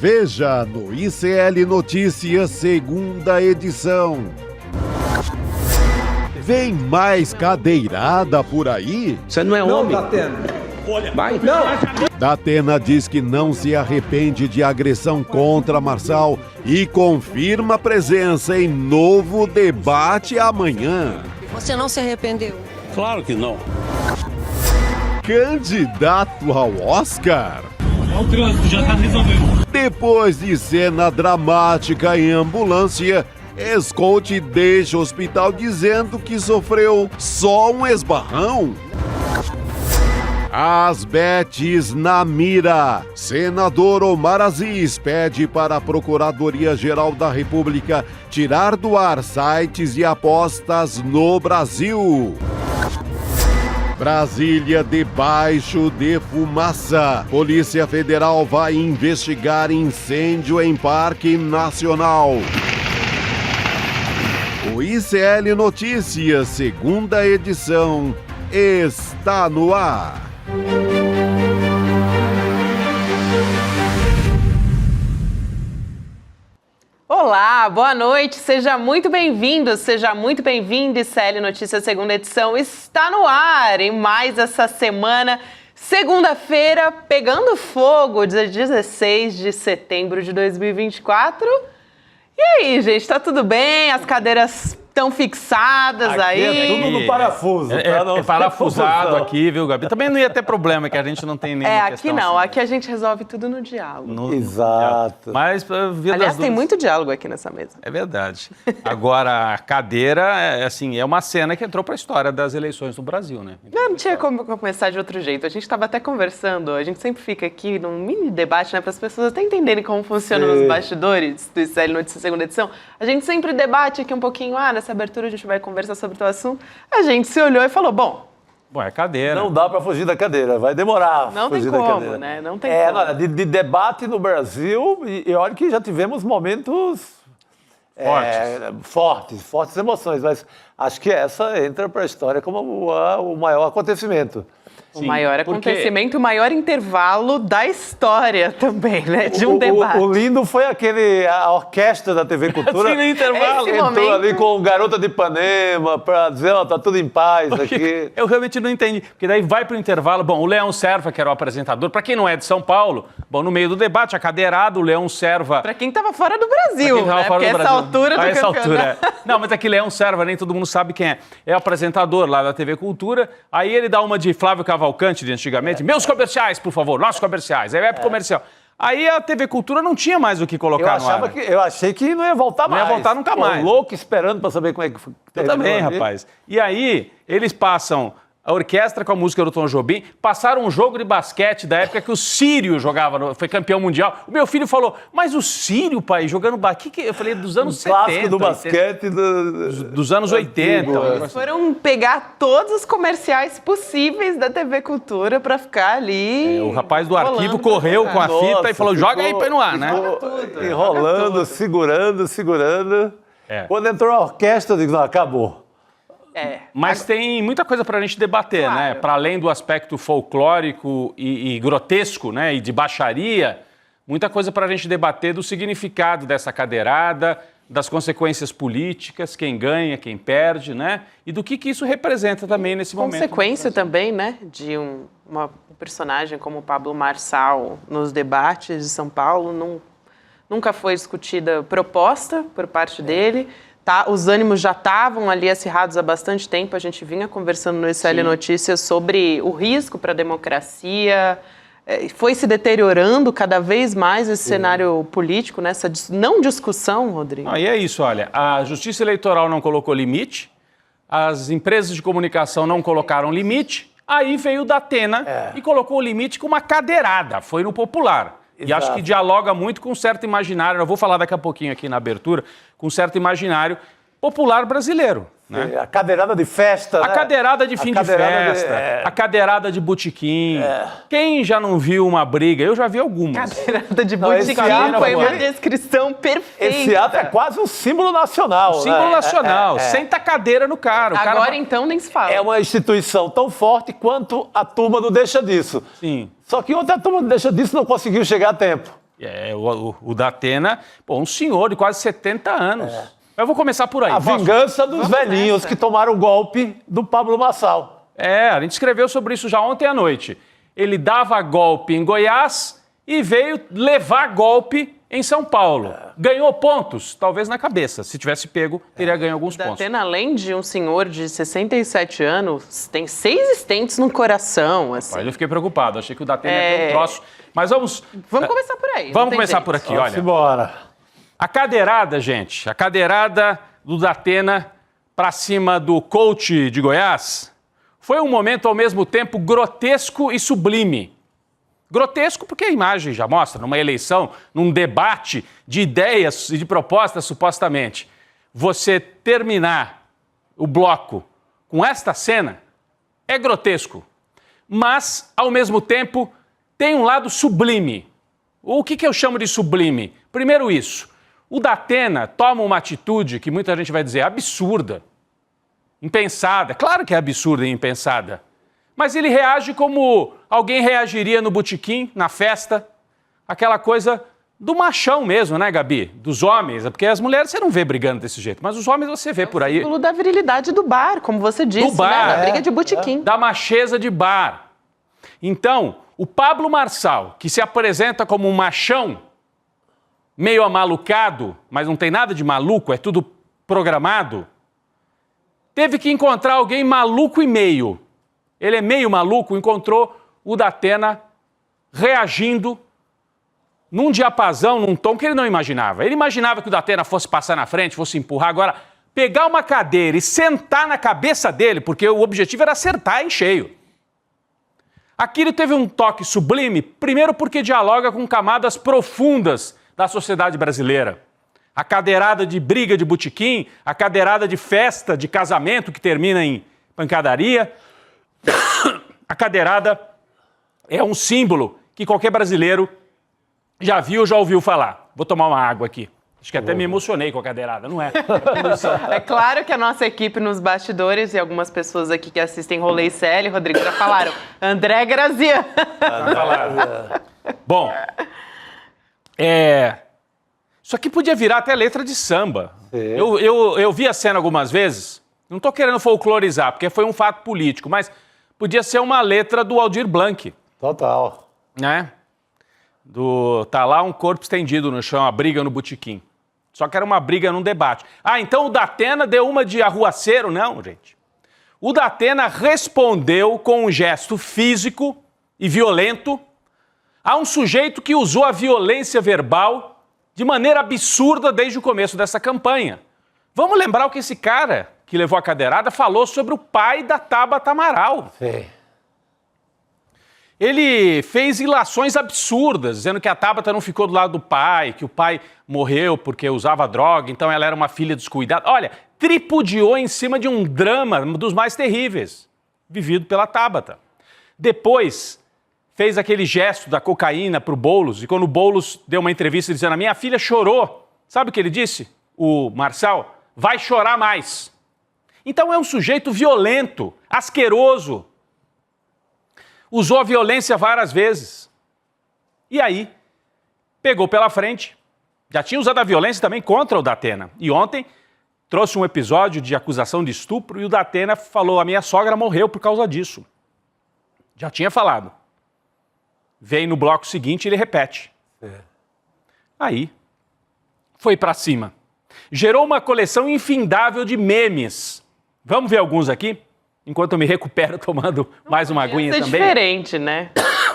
Veja no ICL Notícias, segunda edição. Vem mais cadeirada por aí? Você não é homem? Não, Datena. Vai. Não. Datena diz que não se arrepende de agressão contra Marçal e confirma presença em novo debate amanhã. Você não se arrependeu? Claro que não. Candidato ao Oscar? O trânsito já tá resolvendo. Depois de cena dramática em ambulância, escote deixa o hospital dizendo que sofreu só um esbarrão. As betes na mira. Senador Omar Aziz pede para a Procuradoria-Geral da República tirar do ar sites de apostas no Brasil. Brasília debaixo de fumaça. Polícia Federal vai investigar incêndio em Parque Nacional. O ICL Notícias, segunda edição, está no ar. Olá, boa noite, seja muito bem-vindo, seja muito bem-vindo. ICL Notícias, segunda edição, está no ar em mais essa semana, segunda-feira, pegando fogo, dia 16 de setembro de 2024. E aí, gente, tá tudo bem? As cadeiras estão fixadas Aqui aí? é tudo no parafuso. É parafusado aqui, viu, Gabi? Também não ia ter problema, que a gente não tem nenhuma Aqui questão não, assim. aqui a gente resolve tudo no diálogo. Exato. Mas, via Aliás, das tem dúvidas, muito diálogo aqui nessa mesa. É verdade. Agora, a cadeira, é uma cena que entrou para a história das eleições no Brasil, né? Não tinha como começar de outro jeito. A gente estava até conversando, a gente sempre fica aqui num mini debate, né, para as pessoas até entenderem como funcionam os bastidores do ICL Notícias segunda edição. A gente sempre debate aqui um pouquinho, nessa abertura a gente vai conversar sobre o teu assunto. A gente se olhou e falou, bom, É cadeira. Não dá para fugir da cadeira, vai demorar. não tem fugir da como, cadeira. né? Não tem como. Olha, de debate no Brasil, e olha que já tivemos momentos fortes emoções, mas acho que essa entra para a história como o maior acontecimento. O maior acontecimento, o maior intervalo da história também, né? De um debate. O lindo foi a orquestra da TV Cultura. Assim, no intervalo. Esse Entrou momento... ali com o Garota de Ipanema para dizer, tá tudo em paz aqui. Eu realmente não entendi. Porque daí vai para o intervalo. Bom, o Leão Serva, que era o apresentador, para quem não é de São Paulo, bom, no meio do debate, a cadeirada, o Leão Serva... Para quem estava fora do Brasil, né? Porque essa altura do campeonato... Não, mas é que Leão Serva, nem todo mundo sabe quem é. É o apresentador lá da TV Cultura. Aí ele dá uma de Flávio Cavalcante de antigamente. Meus comerciais, por favor, nossos comerciais. Aí vai pro comercial. Aí a TV Cultura não tinha mais o que colocar no ar. Eu achei que não ia voltar mais. Não ia voltar nunca mais. Louco esperando para saber como é que foi. Eu também, rapaz. E aí, eles passam a orquestra com a música do Tom Jobim, passaram um jogo de basquete da época que o Sírio jogava, foi campeão mundial. O meu filho falou, mas o Sírio, pai, jogando basquete? Eu falei, dos anos 70. Clássico do basquete. Dos anos 80. Eles foram pegar todos os comerciais possíveis da TV Cultura para ficar ali. O rapaz do arquivo correu com a fita e falou, joga aí põe no ar, né? Enrolando, segurando. Quando entrou a orquestra, eu digo, não, acabou. Mas tem muita coisa para a gente debater, Claro. né? Para além do aspecto folclórico e grotesco, né? E de baixaria, muita coisa para a gente debater do significado dessa cadeirada, das consequências políticas, quem ganha, quem perde, né? E do que isso representa também nesse momento. Consequência também, né? De um personagem como o Pablo Marçal nos debates de São Paulo, nunca foi discutida proposta por parte dele. Os ânimos já estavam ali acirrados há bastante tempo. A gente vinha conversando no ICL Notícias sobre o risco para a democracia. Foi se deteriorando cada vez mais esse cenário político, nessa não discussão, Rodrigo. E é isso, olha, a Justiça Eleitoral não colocou limite, as empresas de comunicação não colocaram limite, aí veio o Datena e colocou o limite com uma cadeirada, foi no popular. E acho que dialoga muito com um certo imaginário, eu vou falar daqui a pouquinho aqui na abertura, com um certo imaginário popular brasileiro. Né? A cadeirada de festa, A cadeirada de fim de festa, a cadeirada de botequim. Quem já não viu uma briga? Eu já vi algumas. Cadeirada de botequim foi uma descrição perfeita. Esse ato é quase um símbolo nacional. Símbolo nacional. Senta a cadeira no cara. Agora, então, nem se fala. É uma instituição tão forte quanto a turma do Deixa Disso. Sim. Só que ontem a turma do Deixa Disso não conseguiu chegar a tempo. O Datena, um senhor de quase 70 anos. Eu vou começar por aí. Vingança dos velhinhos que tomaram o golpe do Pablo Marçal. A gente escreveu sobre isso já ontem à noite. Ele dava golpe em Goiás e veio levar golpe em São Paulo. Ganhou pontos, talvez na cabeça. Se tivesse pego, teria ganho alguns pontos. Datena, além de um senhor de 67 anos, tem 6 estentes no coração. Assim. Eu fiquei preocupado, achei que o Datena ia ter um troço. Mas vamos começar por aí. Vamos começar por aqui, olha. Embora. A cadeirada, gente, a cadeirada do Datena para cima do coach de Goiás foi um momento ao mesmo tempo grotesco e sublime. Grotesco porque a imagem já mostra, numa eleição, num debate de ideias e de propostas, supostamente, você terminar o bloco com esta cena é grotesco. Mas, ao mesmo tempo, tem um lado sublime. O que eu chamo de sublime? Primeiro isso, o Datena toma uma atitude que muita gente vai dizer absurda, impensada. Claro que é absurda e impensada. Mas ele reage como alguém reagiria no botequim, na festa. Aquela coisa do machão mesmo, né, Gabi? Dos homens. Porque as mulheres você não vê brigando desse jeito, mas os homens você vê por aí. O símbolo da virilidade do bar, como você disse, do bar, né? Da briga de botequim. Da macheza de bar. Então, o Pablo Marçal, que se apresenta como um machão, meio amalucado, mas não tem nada de maluco, é tudo programado, teve que encontrar alguém maluco e meio. Ele é meio maluco, encontrou o Datena reagindo num diapasão, num tom que ele não imaginava. Ele imaginava que o Datena fosse passar na frente, fosse empurrar. Agora, pegar uma cadeira e sentar na cabeça dele, porque o objetivo era acertar em cheio. Aquilo teve um toque sublime, primeiro porque dialoga com camadas profundas da sociedade brasileira. A cadeirada de briga de botequim, a cadeirada de festa, de casamento que termina em pancadaria. A cadeirada é um símbolo que qualquer brasileiro já viu, já ouviu falar. Vou tomar uma água aqui. Acho que até me emocionei com a cadeirada, não é? É claro que a nossa equipe nos bastidores e algumas pessoas aqui que assistem Rolê e CL, Rodrigo, já falaram. André Graziano. Bom, isso aqui podia virar até letra de samba. Eu vi a cena algumas vezes, não estou querendo folclorizar, porque foi um fato político, mas podia ser uma letra do Aldir Blanc. Total. Né? Tá lá um corpo estendido no chão, a briga no botequim. Só que era uma briga num debate. Então o Datena deu uma de arruaceiro? Não, gente. O Datena respondeu com um gesto físico e violento a um sujeito que usou a violência verbal de maneira absurda desde o começo dessa campanha. Vamos lembrar o que esse cara que levou a cadeirada falou sobre o pai da Tabata Amaral. Sim. Ele fez ilações absurdas, dizendo que a Tabata não ficou do lado do pai, que o pai morreu porque usava droga, então ela era uma filha descuidada. Olha, tripudiou em cima de um drama dos mais terríveis, vivido pela Tabata. Depois, fez aquele gesto da cocaína para o Boulos, e quando o Boulos deu uma entrevista dizendo, a minha filha chorou, sabe o que ele disse? O Marçal, vai chorar mais. Então é um sujeito violento, asqueroso, usou a violência várias vezes. E aí, pegou pela frente, já tinha usado a violência também contra o Datena. E ontem trouxe um episódio de acusação de estupro e o Datena falou, a minha sogra morreu por causa disso. Já tinha falado. Vem no bloco seguinte e ele repete. Aí, foi pra cima. Gerou uma coleção infindável de memes. Vamos ver alguns aqui? Enquanto eu me recupero tomando mais uma aguinha também. É diferente, né?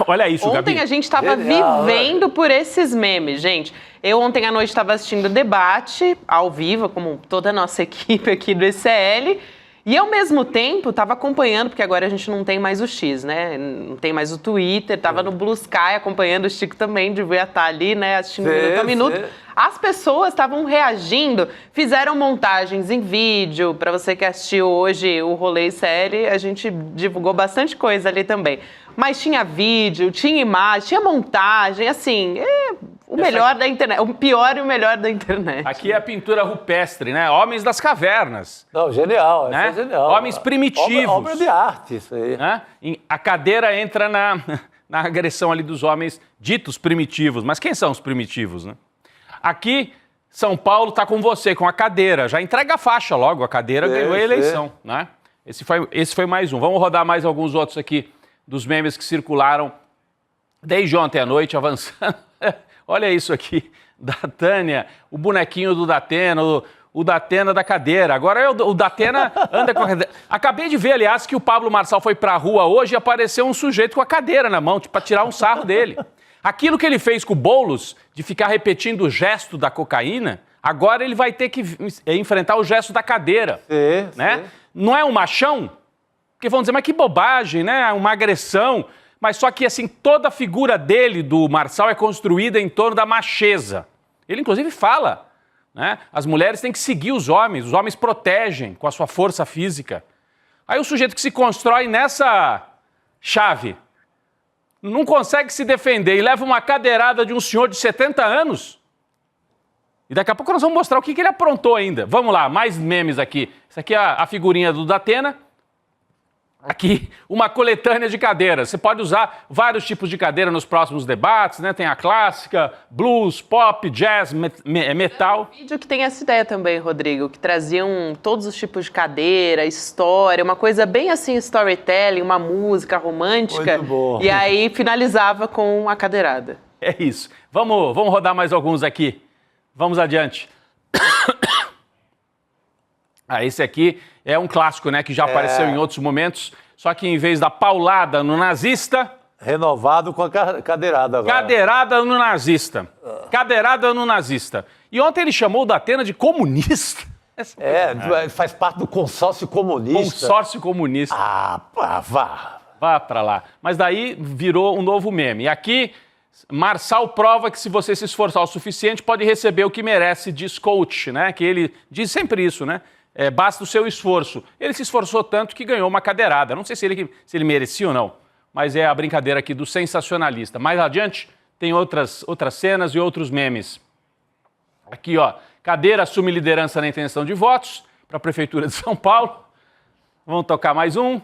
Olha isso, Gabi. Ontem a gente estava vivendo por esses memes, gente. Eu ontem à noite estava assistindo o debate, ao vivo, como toda a nossa equipe aqui do ECL. E ao mesmo tempo estava acompanhando, porque agora a gente não tem mais o X, né? Não tem mais o Twitter, estava no Blue Sky acompanhando o Chico também, devia estar ali, né? Assistindo minuto a minuto. As pessoas estavam reagindo, fizeram montagens em vídeo. Para você que assistiu hoje o Rolê Série, a gente divulgou bastante coisa ali também. Mas tinha vídeo, tinha imagem, tinha montagem, assim, o melhor da internet, o pior e o melhor da internet. Aqui é a pintura rupestre, né? Homens das cavernas. Não, genial, né? É genial. Homens primitivos. Obra de arte, isso aí. Né? A cadeira entra na na agressão ali dos homens ditos primitivos. Mas quem são os primitivos, né? Aqui, São Paulo está com você, com a cadeira. Já entrega a faixa logo, a cadeira ganhou a eleição, né? Esse foi mais um. Vamos rodar mais alguns outros aqui dos memes que circularam desde ontem à noite, avançando. Olha isso aqui, da Tânia, o bonequinho do Datena, o Datena da cadeira. Agora o Datena anda com a cadeira. Acabei de ver, aliás, que o Pablo Marçal foi pra rua hoje e apareceu um sujeito com a cadeira na mão, para tirar um sarro dele. Aquilo que ele fez com o Boulos, de ficar repetindo o gesto da cocaína, agora ele vai ter que enfrentar o gesto da cadeira. Né? Não é um machão? Porque vão dizer, mas que bobagem, né? Uma agressão. Mas só que, assim, toda a figura dele, do Marçal, é construída em torno da macheza. Ele, inclusive, fala, né? As mulheres têm que seguir os homens protegem com a sua força física. Aí o sujeito que se constrói nessa chave não consegue se defender e leva uma cadeirada de um senhor de 70 anos. E daqui a pouco nós vamos mostrar o que ele aprontou ainda. Vamos lá, mais memes aqui. Essa aqui é a figurinha do Datena. Aqui, uma coletânea de cadeiras. Você pode usar vários tipos de cadeira nos próximos debates, né? Tem a clássica, blues, pop, jazz, metal. Um vídeo que tem essa ideia também, Rodrigo, que traziam todos os tipos de cadeira, história, uma coisa bem assim, storytelling, uma música romântica. Muito bom. E aí finalizava com a cadeirada. É isso. Vamos rodar mais alguns aqui. Vamos adiante. Esse aqui é um clássico, né? Que já apareceu em outros momentos. Só que em vez da paulada no nazista... Renovado com a cadeirada agora. Cadeirada no nazista. Cadeirada no nazista. E ontem ele chamou o Datena de comunista. Faz parte do consórcio comunista. Consórcio comunista. Vá pra lá. Mas daí virou um novo meme. E aqui, Marçal prova que se você se esforçar o suficiente, pode receber o que merece, diz coach, né? Que ele diz sempre isso, né? Basta o seu esforço. Ele se esforçou tanto que ganhou uma cadeirada. Não sei se ele merecia ou não, mas é a brincadeira aqui do sensacionalista. Mais adiante, tem outras cenas e outros memes. Aqui, ó, cadeira assume liderança na intenção de votos para a Prefeitura de São Paulo. Vamos tocar mais um.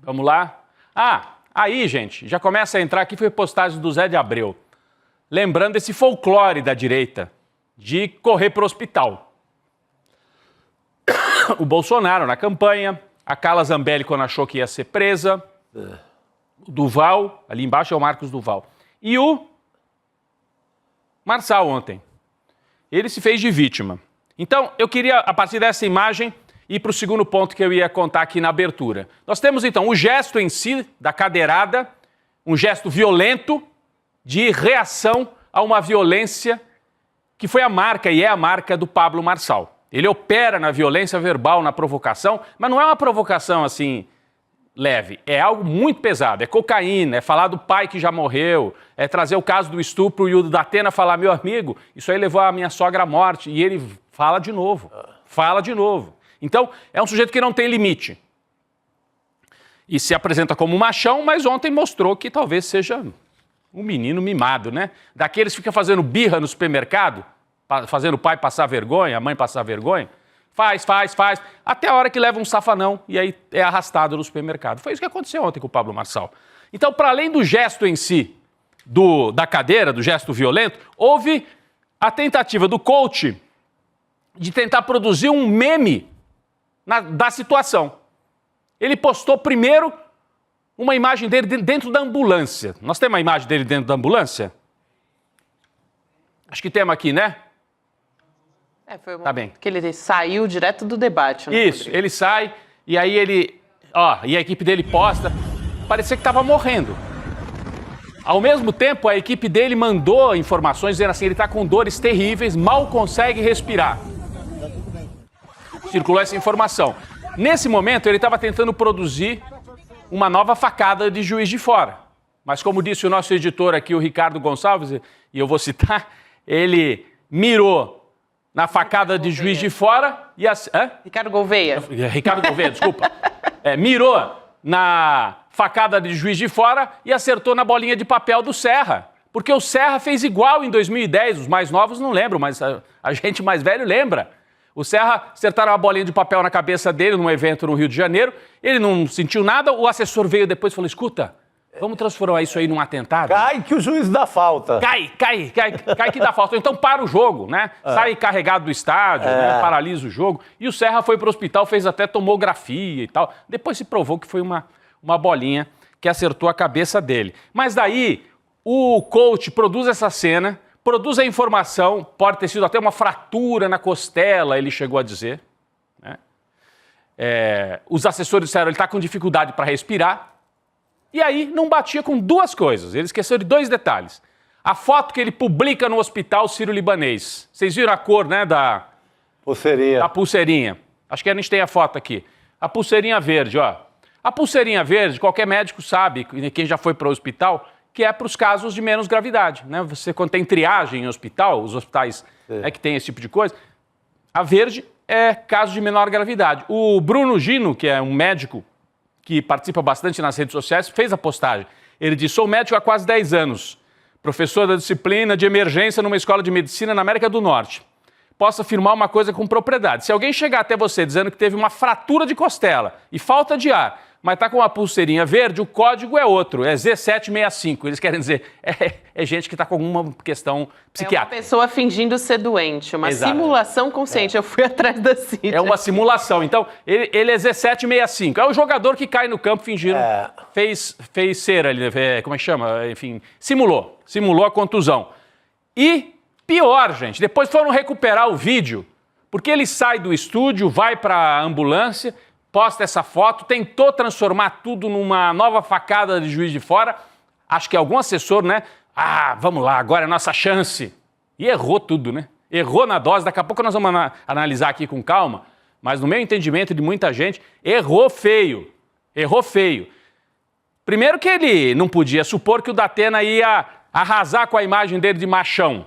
Vamos lá. Aí, gente, já começa a entrar aqui, foi postagem do Zé de Abreu. Lembrando esse folclore da direita de correr para o hospital. O Bolsonaro na campanha, a Carla Zambelli quando achou que ia ser presa, o Duval, ali embaixo é o Marcos Duval, e o Marçal ontem. Ele se fez de vítima. Então, eu queria, a partir dessa imagem, ir para o segundo ponto que eu ia contar aqui na abertura. Nós temos, então, o gesto em si da cadeirada, um gesto violento de reação a uma violência que foi a marca e é a marca do Pablo Marçal. Ele opera na violência verbal, na provocação, mas não é uma provocação assim leve, é algo muito pesado, é cocaína, é falar do pai que já morreu, é trazer o caso do estupro e o Datena falar, meu amigo, isso aí levou a minha sogra à morte, e ele fala de novo. Então, é um sujeito que não tem limite. E se apresenta como um machão, mas ontem mostrou que talvez seja um menino mimado, né? Daqueles que ficam fazendo birra no supermercado, fazendo o pai passar vergonha, a mãe passar vergonha, faz, até a hora que leva um safanão e aí é arrastado no supermercado. Foi isso que aconteceu ontem com o Pablo Marçal. Então, para além do gesto em si, da cadeira, do gesto violento, houve a tentativa do coach de tentar produzir um meme da situação. Ele postou primeiro uma imagem dele dentro da ambulância. Nós temos uma imagem dele dentro da ambulância? Acho que temos aqui, né? Foi tá bem. Que ele saiu direto do debate. Né, isso, Rodrigo? ele sai e aí e a equipe dele posta, parecia que estava morrendo. Ao mesmo tempo, a equipe dele mandou informações dizendo assim, ele está com dores terríveis, mal consegue respirar. Circulou essa informação. Nesse momento, ele estava tentando produzir uma nova facada de Juiz de Fora. Mas como disse o nosso editor aqui, o Ricardo Gonçalves, e eu vou citar, ele mirou na facada de Juiz de Fora e... Ricardo Gouveia. Ricardo Gouveia, desculpa. Mirou na facada de Juiz de Fora e acertou na bolinha de papel do Serra. Porque o Serra fez igual em 2010, os mais novos não lembram, mas a gente mais velho lembra. O Serra acertaram uma bolinha de papel na cabeça dele num evento no Rio de Janeiro, ele não sentiu nada, o assessor veio depois e falou, escuta, Vamos transformar isso aí num atentado? Cai que o juiz dá falta. Cai que dá falta. Então para o jogo, né? Sai carregado do estádio, né? Paralisa o jogo. E o Serra foi pro hospital, fez até tomografia e tal. Depois se provou que foi uma bolinha que acertou a cabeça dele. Mas daí o coach produz essa cena, produz a informação, pode ter sido até uma fratura na costela, ele chegou a dizer. Né? Os assessores disseram que ele está com dificuldade para respirar. E aí não batia com duas coisas. Ele esqueceu de dois detalhes. A foto que ele publica no hospital sírio-libanês. Vocês viram a cor, né, da pulseirinha. Acho que a gente tem a foto aqui. A pulseirinha verde, ó. A pulseirinha verde, qualquer médico sabe, quem já foi para o hospital, que é para os casos de menos gravidade. Né? Você, quando tem triagem em hospital, os hospitais que tem esse tipo de coisa, a verde é caso de menor gravidade. O Bruno Gino, que é um médico que participa bastante nas redes sociais, fez a postagem. Ele disse, sou médico há quase 10 anos, professor da disciplina de emergência numa escola de medicina na América do Norte. Posso afirmar uma coisa com propriedade. Se alguém chegar até você dizendo que teve uma fratura de costela e falta de ar, mas está com uma pulseirinha verde, o código é outro, é Z765. Eles querem dizer, é gente que está com alguma questão psiquiátrica. É uma pessoa fingindo ser doente, uma simulação consciente. Eu fui atrás da Cid. É uma simulação. Então, ele é Z765. É o jogador que cai no campo fingindo, fez cera ali, como é que chama? Enfim, simulou a contusão. E pior, gente, depois foram recuperar o vídeo, porque ele sai do estúdio, vai para a ambulância, posta essa foto, tentou transformar tudo numa nova facada de Juiz de Fora. Acho que algum assessor, né? Vamos lá, agora é a nossa chance. E errou tudo, né? Errou na dose. Daqui a pouco nós vamos analisar aqui com calma. Mas no meu entendimento de muita gente, errou feio. Errou feio. Primeiro que ele não podia supor que o Datena ia arrasar com a imagem dele de machão.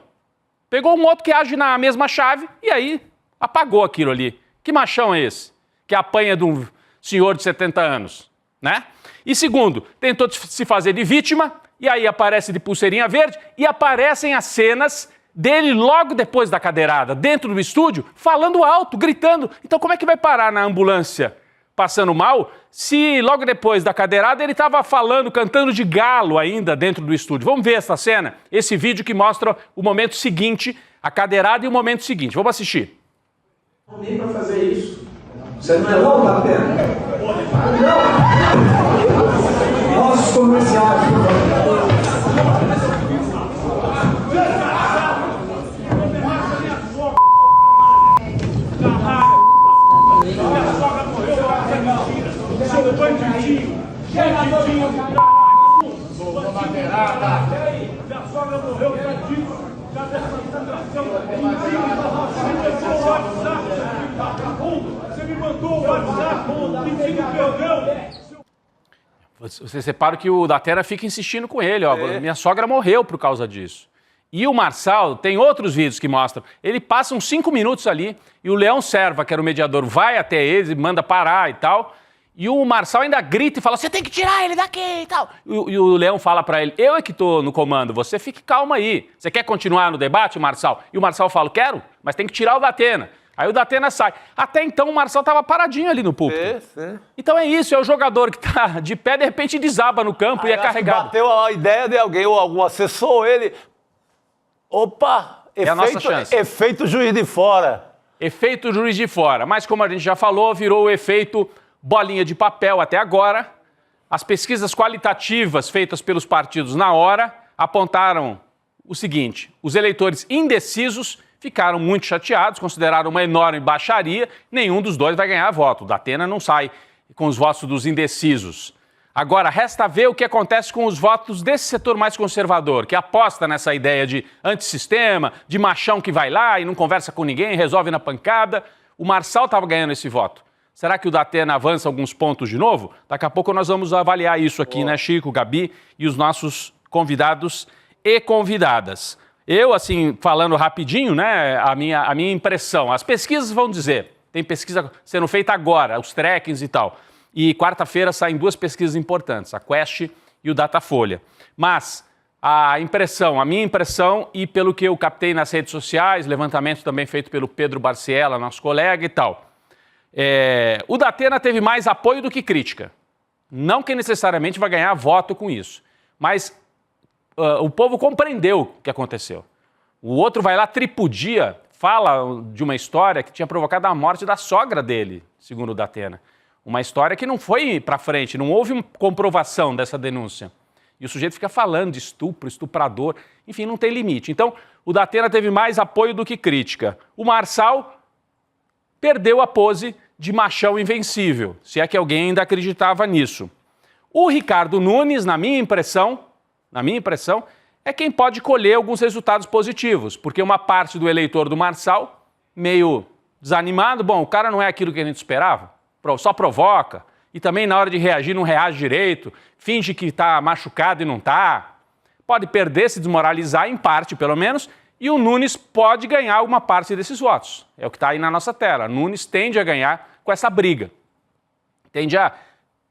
Pegou um outro que age na mesma chave e aí apagou aquilo ali. Que machão é esse? Que apanha de um senhor de 70 anos, né? E segundo, tentou se fazer de vítima, e aí aparece de pulseirinha verde, e aparecem as cenas dele logo depois da cadeirada, dentro do estúdio, falando alto, gritando. Então como é que vai parar na ambulância passando mal, se logo depois da cadeirada ele estava falando, cantando de galo ainda dentro do estúdio? Vamos ver essa cena, esse vídeo que mostra o momento seguinte, a cadeirada e o momento seguinte. Vamos assistir. Nem para fazer isso. Você não é louco, Datena? Não! Nossos comerciais. Seu bandidinho! Bandidinho! Sou madeirada! Minha sogra morreu, já disse! Já dessa concentração! Você me mandou o WhatsApp pedindo perdão! Você separa que o Datena fica insistindo com ele, ó. Minha sogra morreu por causa disso. E o Marçal, tem outros vídeos que mostram, ele passa uns 5 minutos ali e o Leão Serva, que era o mediador, vai até ele, manda parar e tal. E o Marçal ainda grita e fala, você tem que tirar ele daqui e tal. E o Leão fala pra ele, eu é que tô no comando, você fique calmo aí. Você quer continuar no debate, Marçal? E o Marçal fala, quero, mas tem que tirar o Datena. Aí o Datena sai. Até então o Marçal tava paradinho ali no púlpito. Então é isso, é o jogador que tá de pé, de repente desaba no campo e é carregado. Bateu a ideia de alguém, ou algum assessor, ele... Opa! É a nossa chance. Efeito Juiz de Fora. Efeito Juiz de Fora. Mas como a gente já falou, virou o efeito bolinha de papel até agora. As pesquisas qualitativas feitas pelos partidos na hora apontaram o seguinte, os eleitores indecisos ficaram muito chateados, consideraram uma enorme baixaria, nenhum dos dois vai ganhar voto. O Datena não sai com os votos dos indecisos. Agora, resta ver o que acontece com os votos desse setor mais conservador, que aposta nessa ideia de antissistema, de machão que vai lá e não conversa com ninguém, resolve na pancada. O Marçal estava ganhando esse voto. Será que o Datena avança alguns pontos de novo? Daqui a pouco nós vamos avaliar isso aqui, né, Chico, Gabi e os nossos convidados e convidadas. Eu, assim, falando rapidinho, né, a minha impressão, as pesquisas vão dizer, tem pesquisa sendo feita agora, os trackings e tal, e quarta-feira saem 2 pesquisas importantes, a Quest e o Datafolha. Mas a minha impressão, e pelo que eu captei nas redes sociais, levantamento também feito pelo Pedro Barciela, nosso colega e tal, o Datena teve mais apoio do que crítica. Não que necessariamente vai ganhar voto com isso, mas o povo compreendeu o que aconteceu. O outro vai lá, tripudia, fala de uma história que tinha provocado a morte da sogra dele, segundo o Datena. Uma história que não foi para frente, não houve comprovação dessa denúncia. E o sujeito fica falando de estupro, estuprador, enfim, não tem limite. Então, o Datena teve mais apoio do que crítica. O Marçal perdeu a pose de machão invencível, se é que alguém ainda acreditava nisso. O Ricardo Nunes, na minha impressão, é quem pode colher alguns resultados positivos, porque uma parte do eleitor do Marçal, meio desanimado, bom, o cara não é aquilo que a gente esperava, só provoca, e também na hora de reagir não reage direito, finge que está machucado e não está, pode perder, se desmoralizar, em parte pelo menos, e o Nunes pode ganhar alguma parte desses votos. É o que está aí na nossa tela. Nunes tende a ganhar com essa briga. Tende a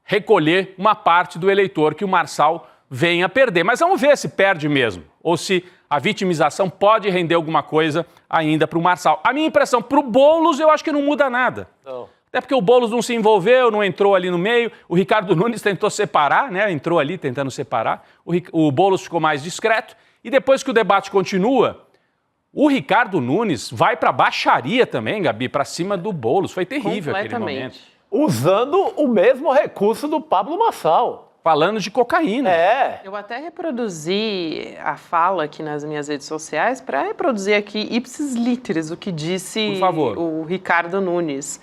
recolher uma parte do eleitor que o Marçal venha a perder. Mas vamos ver se perde mesmo, ou se a vitimização pode render alguma coisa ainda para o Marçal. A minha impressão, para o Boulos, eu acho que não muda nada. Não. Até porque o Boulos não se envolveu, não entrou ali no meio. O Ricardo Nunes tentou separar, né? Entrou ali tentando separar. O Boulos ficou mais discreto. E depois que o debate continua, o Ricardo Nunes vai para a baixaria também, Gabi, para cima do Boulos. Foi terrível aquele momento. Usando o mesmo recurso do Pablo Marçal. Falando de cocaína. É. Eu até reproduzi a fala aqui nas minhas redes sociais para reproduzir aqui ipsis literis o que disse o Ricardo Nunes.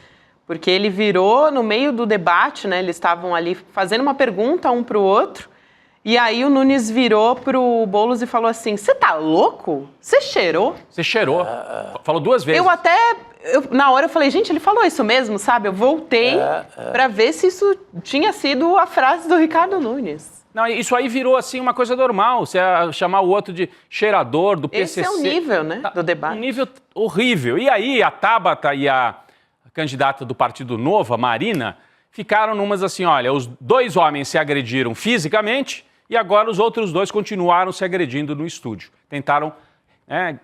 Porque ele virou no meio do debate, né? Eles estavam ali fazendo uma pergunta um para o outro. E aí o Nunes virou pro Boulos e falou assim, você tá louco? Você cheirou? Você cheirou. Falou 2 vezes. Na hora eu falei, gente, ele falou isso mesmo, sabe? Eu voltei para ver se isso tinha sido a frase do Ricardo Nunes. Não, isso aí virou assim uma coisa normal, você chamar o outro de cheirador, do PCC. Esse é o nível, né, do debate. Um nível horrível. E aí a Tabata e a candidata do Partido Novo, a Marina, ficaram numas assim, olha, os 2 homens se agrediram fisicamente e agora os outros 2 continuaram se agredindo no estúdio. Tentaram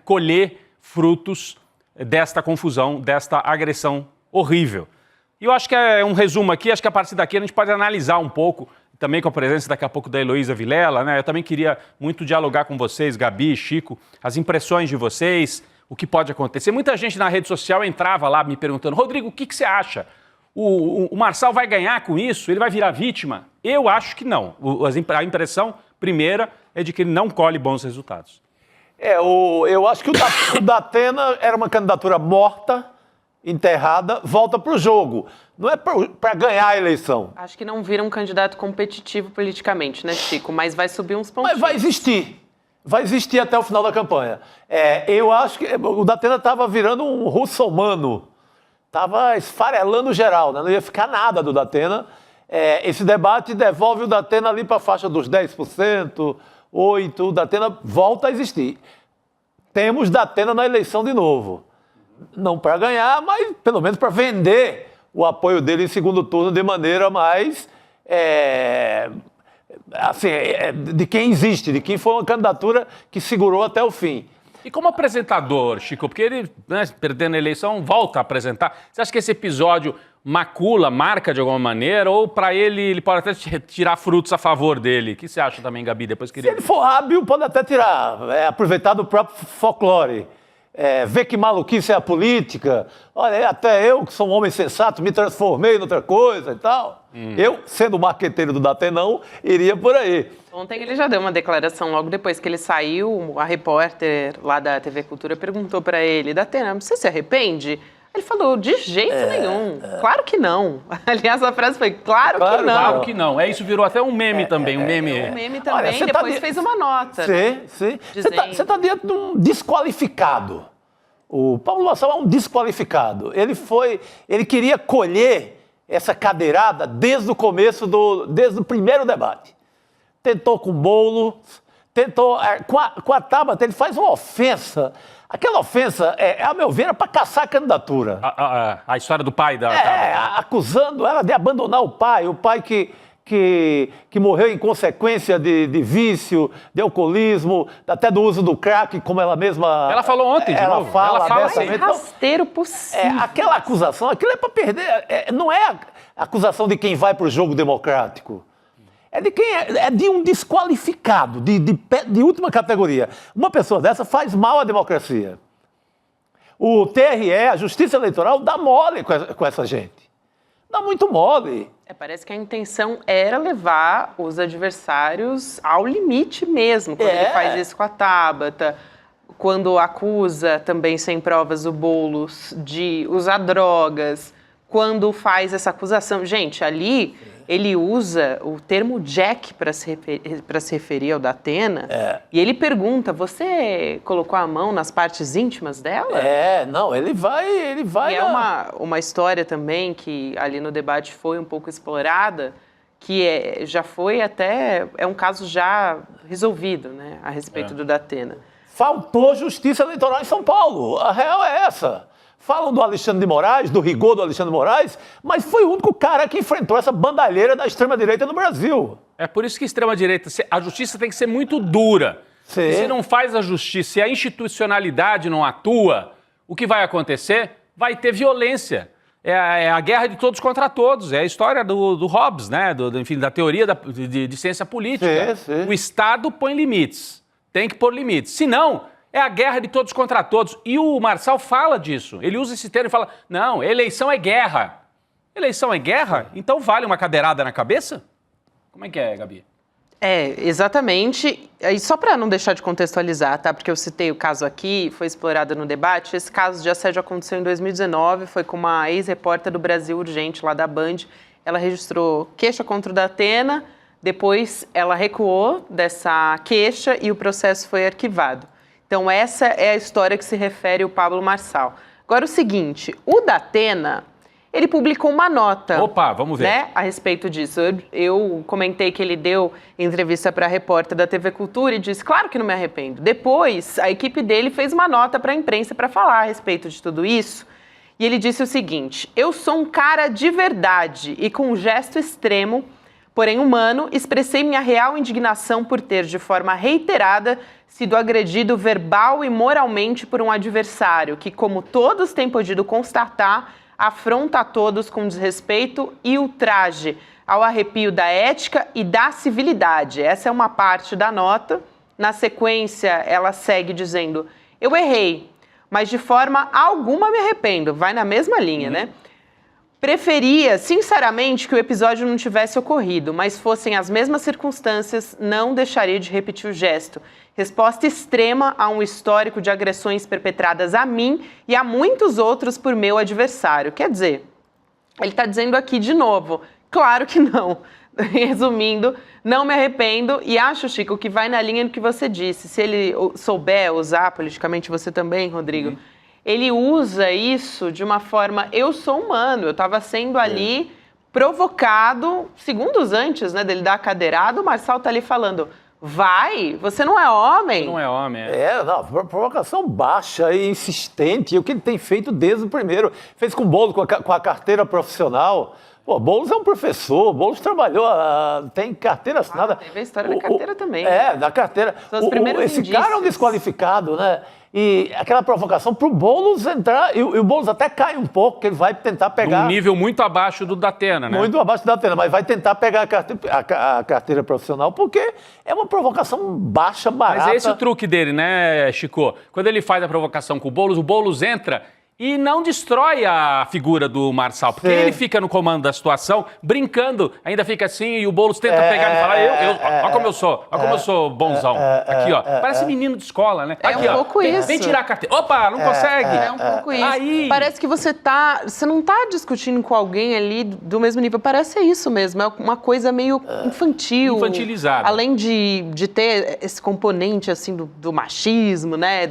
colher frutos desta confusão, desta agressão horrível. E eu acho que é um resumo aqui, acho que a partir daqui a gente pode analisar um pouco, também com a presença daqui a pouco da Heloísa Vilela, né? Eu também queria muito dialogar com vocês, Gabi, Chico, as impressões de vocês, o que pode acontecer. Muita gente na rede social entrava lá me perguntando, Rodrigo, o que você acha? O Marçal vai ganhar com isso? Ele vai virar vítima? Eu acho que não. A impressão primeira é de que ele não colhe bons resultados. Eu acho que o Datena era uma candidatura morta, enterrada, volta para o jogo. Não é para ganhar a eleição. Acho que não vira um candidato competitivo politicamente, né, Chico? Mas vai subir uns pontinhos. Mas vai existir. Vai existir até o final da campanha. Eu acho que o Datena estava virando um russomano. Estava esfarelando geral, né? Não ia ficar nada do Datena. Esse debate devolve o Datena ali para a faixa dos 10%, 8%. O Datena volta a existir. Temos Datena na eleição de novo. Não para ganhar, mas pelo menos para vender o apoio dele em segundo turno de maneira mais... de quem existe, de quem foi uma candidatura que segurou até o fim. E como apresentador, Chico, porque ele, perdendo a eleição, volta a apresentar. Você acha que esse episódio marca de alguma maneira, ou para ele pode até tirar frutos a favor dele? O que você acha também, Gabi? Depois Se ele for hábil, pode até tirar, aproveitar do próprio folclore. Ver que maluquice é a política. Olha, até eu, que sou um homem sensato, me transformei em outra coisa e tal. Eu, sendo marqueteiro do Datenão, iria por aí. Ontem ele já deu uma declaração logo depois que ele saiu, a repórter lá da TV Cultura perguntou para ele, Datena, você se arrepende? Ele falou, de jeito nenhum, claro que não. Aliás, a frase foi, claro que não. Claro que não. Isso virou até um meme também, um meme. Um meme também, olha, depois fez uma nota. Sim. Você está diante de um desqualificado. O Pablo Marçal é um desqualificado. Ele queria colher essa cadeirada desde o começo, desde o primeiro debate. Tentou com o Boulos, tentou com a Tabata, ele faz uma ofensa. Aquela ofensa, a meu ver, era para caçar a candidatura. A história do pai da Tabata. Acusando ela de abandonar o pai que que morreu em consequência de vício, de alcoolismo, até do uso do crack, como ela mesma... Ela falou ontem, de novo. Ela fala Mais abertamente. rasteiro possível. Aquela acusação, aquilo é para perder, não é a acusação de quem vai para o jogo democrático. É de quem é de um desqualificado, de última categoria. Uma pessoa dessa faz mal à democracia. O TRE, a Justiça Eleitoral, dá mole com essa gente. Dá muito mole. Parece que a intenção era levar os adversários ao limite mesmo, quando ele faz isso com a Tabata, quando acusa, também sem provas, o Boulos de usar drogas, quando faz essa acusação. Gente, ali ele usa o termo Jack para se referir ao Datena, e ele pergunta, você colocou a mão nas partes íntimas dela? Não, ele vai... E é uma história também que ali no debate foi um pouco explorada, que já foi até... É um caso já resolvido, né, a respeito do Datena. Faltou justiça eleitoral em São Paulo. A real é essa. Falam do Alexandre de Moraes, do rigor do Alexandre de Moraes, mas foi o único cara que enfrentou essa bandalheira da extrema-direita no Brasil. É por isso que a extrema-direita, a justiça tem que ser muito dura. Sim. E se não faz a justiça, se a institucionalidade não atua, o que vai acontecer? Vai ter violência. É a guerra de todos contra todos. É a história do Hobbes, né? Enfim, da teoria de ciência política. Sim. O Estado põe limites. Tem que pôr limites. Se não, é a guerra de todos contra todos. E o Marçal fala disso. Ele usa esse termo e fala, não, eleição é guerra. Eleição é guerra? Então vale uma cadeirada na cabeça? Como é que é, Gabi? Exatamente. E só para não deixar de contextualizar, tá? Porque eu citei o caso aqui, foi explorado no debate. Esse caso de assédio aconteceu em 2019, foi com uma ex-repórter do Brasil Urgente, lá da Band. Ela registrou queixa contra o Datena, depois ela recuou dessa queixa e o processo foi arquivado. Então essa é a história que se refere ao Pablo Marçal. Agora o seguinte, o Datena... Ele publicou uma nota. Opa, vamos ver. Né, a respeito disso. Eu comentei que ele deu entrevista para a repórter da TV Cultura e disse, claro que não me arrependo. Depois, a equipe dele fez uma nota para a imprensa para falar a respeito de tudo isso. E ele disse o seguinte, eu sou um cara de verdade e com um gesto extremo, porém humano, expressei minha real indignação por ter, de forma reiterada, sido agredido verbal e moralmente por um adversário que, como todos têm podido constatar, afronta a todos com desrespeito e ultraje ao arrepio da ética e da civilidade. Essa é uma parte da nota. Na sequência, ela segue dizendo, eu errei, mas de forma alguma me arrependo. Vai na mesma linha, né? Preferia, sinceramente, que o episódio não tivesse ocorrido, mas fossem as mesmas circunstâncias, não deixaria de repetir o gesto. Resposta extrema a um histórico de agressões perpetradas a mim e a muitos outros por meu adversário. Quer dizer, ele está dizendo aqui de novo, claro que não. Resumindo, não me arrependo e acho, Chico, que vai na linha do que você disse. Se ele souber usar politicamente, você também, Rodrigo, ele usa isso de uma forma, eu sou humano, eu estava sendo ali provocado, segundos antes, né, dele dar a cadeirada, o Marçal está ali falando... Vai? Você não é homem? Não é homem, não, provocação baixa e insistente. E o que ele tem feito desde o primeiro. Fez com o Boulos, com a carteira profissional. Pô, Boulos é um professor, Boulos trabalhou, tem carteira assinada. Teve a história da carteira também. Da carteira. São os primeiros esse indícios. cara é um desqualificado, né? E aquela provocação pro Boulos entrar, e o Boulos até cai um pouco, que ele vai tentar pegar... Um nível muito abaixo do Datena, né? Muito abaixo do Datena, mas vai tentar pegar a carteira profissional, porque é uma provocação baixa, barata. Mas é esse o truque dele, né, Chico? Quando ele faz a provocação com o Boulos entra... E não destrói a figura do Marçal, porque ele fica no comando da situação, brincando, ainda fica assim, e o Boulos tenta pegar e falar, olha como eu sou bonzão. Aqui, ó, parece menino de escola, né? Aqui, um pouco isso. Vem tirar a carteira. Opa, não consegue. É um pouco isso. Aí... Parece que você não tá discutindo com alguém ali do mesmo nível, parece isso mesmo, é uma coisa meio infantil. Infantilizada. Além de ter esse componente, assim, do machismo, né,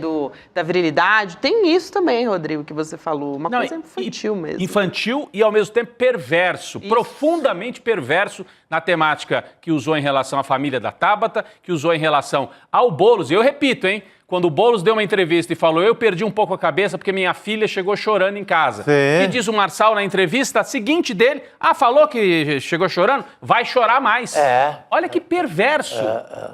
da virilidade, tem isso também, Rodrigo, que que você falou. Uma Não, coisa infantil mesmo. Infantil e, ao mesmo tempo, perverso. Isso. Profundamente perverso na temática que usou em relação à família da Tabata, que usou em relação ao Boulos. E eu repito, hein? Quando o Boulos deu uma entrevista e falou, eu perdi um pouco a cabeça porque minha filha chegou chorando em casa. Sim. E diz o Marçal na entrevista a seguinte dele, falou que chegou chorando? Vai chorar mais. Olha que perverso.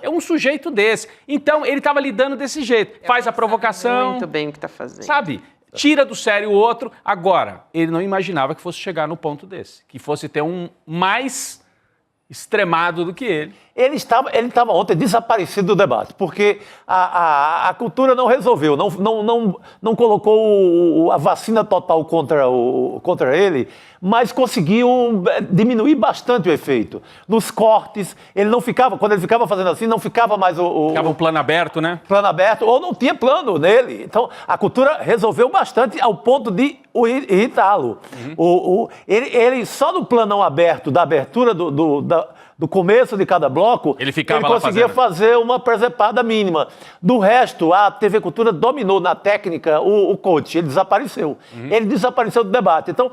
É um sujeito desse. Então, ele estava lidando desse jeito. Faz a provocação. Muito bem o que está fazendo. Sabe? Tira do sério o outro. Agora, ele não imaginava que fosse chegar no ponto desse. Que fosse ter um mais extremado do que ele. Ele estava ontem desaparecido do debate, porque a cultura não resolveu, não colocou a vacina total contra ele, mas conseguiu diminuir bastante o efeito. Nos cortes, ele não ficava, quando ele ficava fazendo assim, não ficava mais Ficava um plano aberto, né? plano aberto, ou não tinha plano nele. Então, a cultura resolveu bastante ao ponto de irritá-lo. Ele só no plano aberto, da abertura do começo de cada bloco, ele ficava lá conseguia fazer uma presepada mínima. Do resto, a TV Cultura dominou na técnica o coach, ele desapareceu. Ele desapareceu do debate. Então,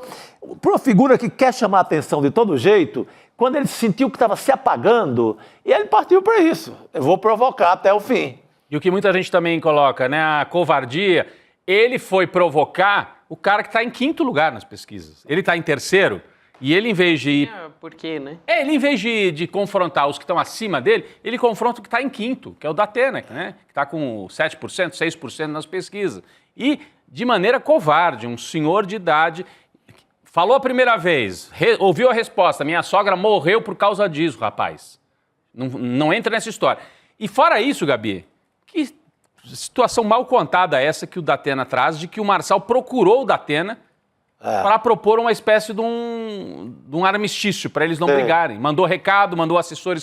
para uma figura que quer chamar a atenção de todo jeito, quando ele sentiu que estava se apagando, ele partiu para isso. Eu vou provocar até o fim. E o que muita gente também coloca, né? A covardia. Ele foi provocar o cara que está em 5º lugar nas pesquisas. Ele está em 3º. E ele, em vez de ir... Por quê, né? Ele, em vez de confrontar os que estão acima dele, ele confronta o que está em 5º, que é o Datena, né? Que está com 7%, 6% nas pesquisas. E, de maneira covarde, um senhor de idade... Falou a primeira vez, ouviu a resposta, minha sogra morreu por causa disso, rapaz. Não entra nessa história. E fora isso, Gabi, que situação mal contada essa que o Datena traz, de que o Marçal procurou o Datena para propor uma espécie de um armistício, para eles não brigarem. Mandou recado, mandou assessor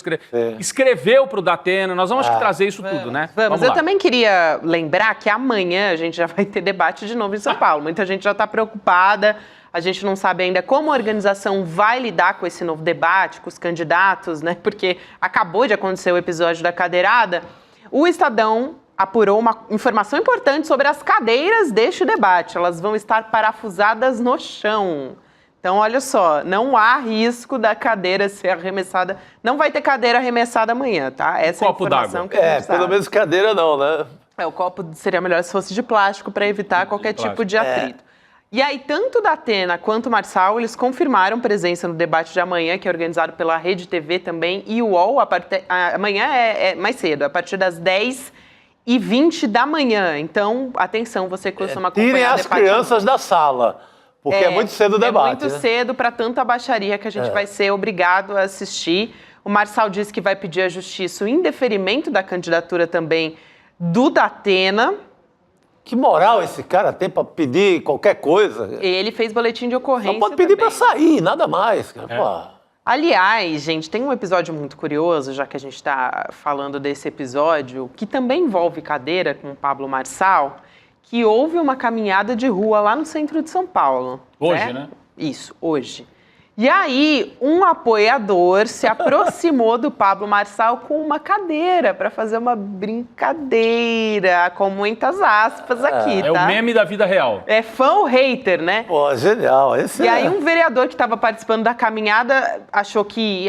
escreveu para o Datena. Nós vamos trazer isso tudo, né? Vamos eu também queria lembrar que amanhã a gente já vai ter debate de novo em São Paulo. Muita gente já está preocupada. A gente não sabe ainda como a organização vai lidar com esse novo debate, com os candidatos, né? Porque acabou de acontecer o episódio da cadeirada. O Estadão apurou uma informação importante sobre as cadeiras deste debate. Elas vão estar parafusadas no chão. Então, olha só, não há risco da cadeira ser arremessada. Não vai ter cadeira arremessada amanhã, tá? Essa é a informação que a gente sabe. Pelo menos cadeira não, né? O copo seria melhor se fosse de plástico para evitar qualquer tipo de atrito. E aí, tanto o Datena quanto o Marçal, eles confirmaram presença no debate de amanhã, que é organizado pela Rede TV também, e o UOL, amanhã é mais cedo, a partir das 10h20 da manhã. Então, atenção, você que costuma acompanhar tirem as crianças da sala, porque é muito cedo o debate. É muito cedo para tanta baixaria que a gente vai ser obrigado a assistir. O Marçal disse que vai pedir à Justiça o indeferimento da candidatura também do Datena. Que moral esse cara tem para pedir qualquer coisa? Ele fez boletim de ocorrência. Só pode pedir para sair, nada mais, cara. Pô. Aliás, gente, tem um episódio muito curioso, já que a gente está falando desse episódio, que também envolve cadeira com o Pablo Marçal, que houve uma caminhada de rua lá no centro de São Paulo. Hoje, né? Isso, hoje. E aí, um apoiador se aproximou do Pablo Marçal com uma cadeira para fazer uma brincadeira, com muitas aspas aqui, tá? É o meme da vida real. É fã ou hater, né? Pô, genial. E aí um vereador que estava participando da caminhada achou que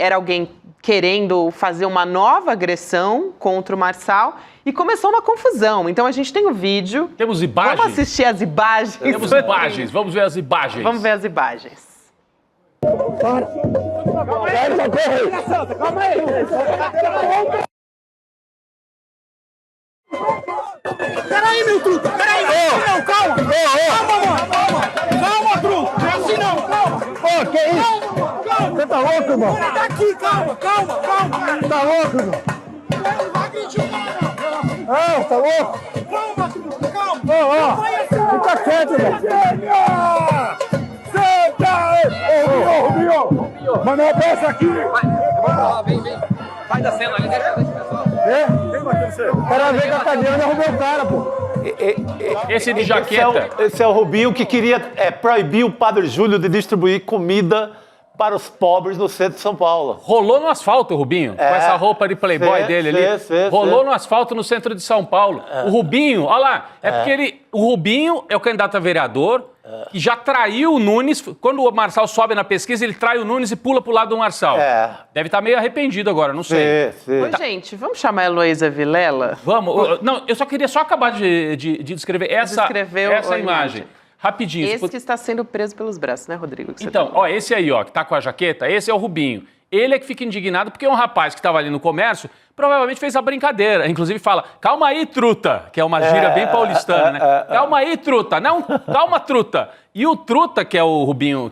era alguém querendo fazer uma nova agressão contra o Marçal e começou uma confusão. Então a gente tem o vídeo. Temos imagens? Vamos assistir as imagens. Temos imagens, vamos ver as imagens. Vamos ver as imagens. Calma aí! Peraí, meu truta! Peraí! Não, calma! Calma, truta! Não é assim não, calma! Ô, que isso? Calma! Você tá louco, irmão? Sai daqui, calma! Tá louco, irmão? Não vai acreditar, não! Não, tá louco? Calma, truta, calma! Fica quieto, irmão! Ô, Rubinho! Manuel, peça aqui! Vem. Vai da cena ali, deixa o pessoal. Quem bateu você? O cara veio com a cadeira e derrubou o cara, pô. Esse de jaqueta. Esse é o Rubinho que queria proibir o Padre Júlio de distribuir comida para os pobres no centro de São Paulo. Rolou no asfalto o Rubinho, com essa roupa de playboy dele ali. Rolou no asfalto no centro de São Paulo. O Rubinho, olha lá, porque o Rubinho é o candidato a vereador que já traiu o Nunes. Quando o Marçal sobe na pesquisa, ele trai o Nunes e pula pro lado do Marçal. Deve estar meio arrependido agora, não sei. Ô, gente, vamos chamar a Heloísa Vilela? Vamos. Não, eu só queria acabar de descrever essa imagem. Rapidinho. Esse que está sendo preso pelos braços, né, Rodrigo? Então, ó, esse aí, ó, que tá com a jaqueta, esse é o Rubinho. Ele é que fica indignado porque um rapaz que estava ali no comércio provavelmente fez a brincadeira. Inclusive fala, calma aí, truta, que é uma gíria bem paulistana, né? Calma aí, truta. Não, calma, truta. E o truta, que é o Rubinho,